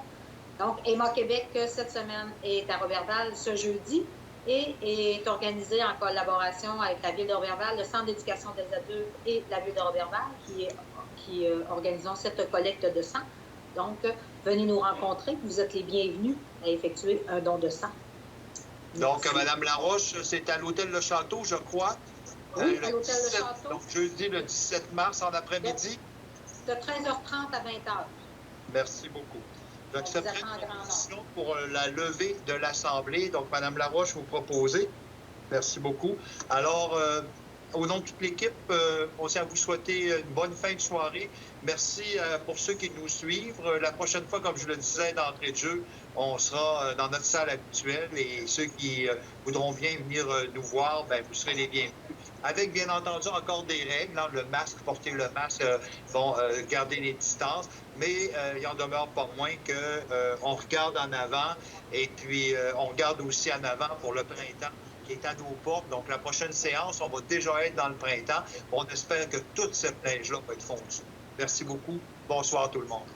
Donc, Emma Québec, cette semaine, est à Roberval ce jeudi et est organisée en collaboration avec la Ville de Roberval, le Centre d'éducation des adultes et la Ville de Roberval qui organisons cette collecte de sang. Donc, venez nous rencontrer. Vous êtes les bienvenus à effectuer un don de sang. Donc, Mme Laroche, c'est à l'Hôtel Le Château, je crois. Oui, à l'Hôtel Le Château. Donc, jeudi, le 17 mars, en après-midi. De 13h30 à 20h. Merci beaucoup. J'accepterai une proposition pour la levée de l'Assemblée. Donc, Mme Laroche, vous proposez. Merci beaucoup. Alors, au nom de toute l'équipe, on tient à vous souhaiter une bonne fin de soirée. Merci pour ceux qui nous suivent. La prochaine fois, comme je le disais d'entrée de jeu, on sera dans notre salle habituelle et ceux qui voudront bien venir nous voir, bien, vous serez les bienvenus. Avec, bien entendu, encore des règles, hein, le masque, porter le masque, garder les distances, mais il en demeure pas moins qu'on regarde en avant et puis on regarde aussi en avant pour le printemps qui est à nos portes. Donc, la prochaine séance, on va déjà être dans le printemps. On espère que toute cette neige-là va être fondue. Merci beaucoup. Bonsoir tout le monde.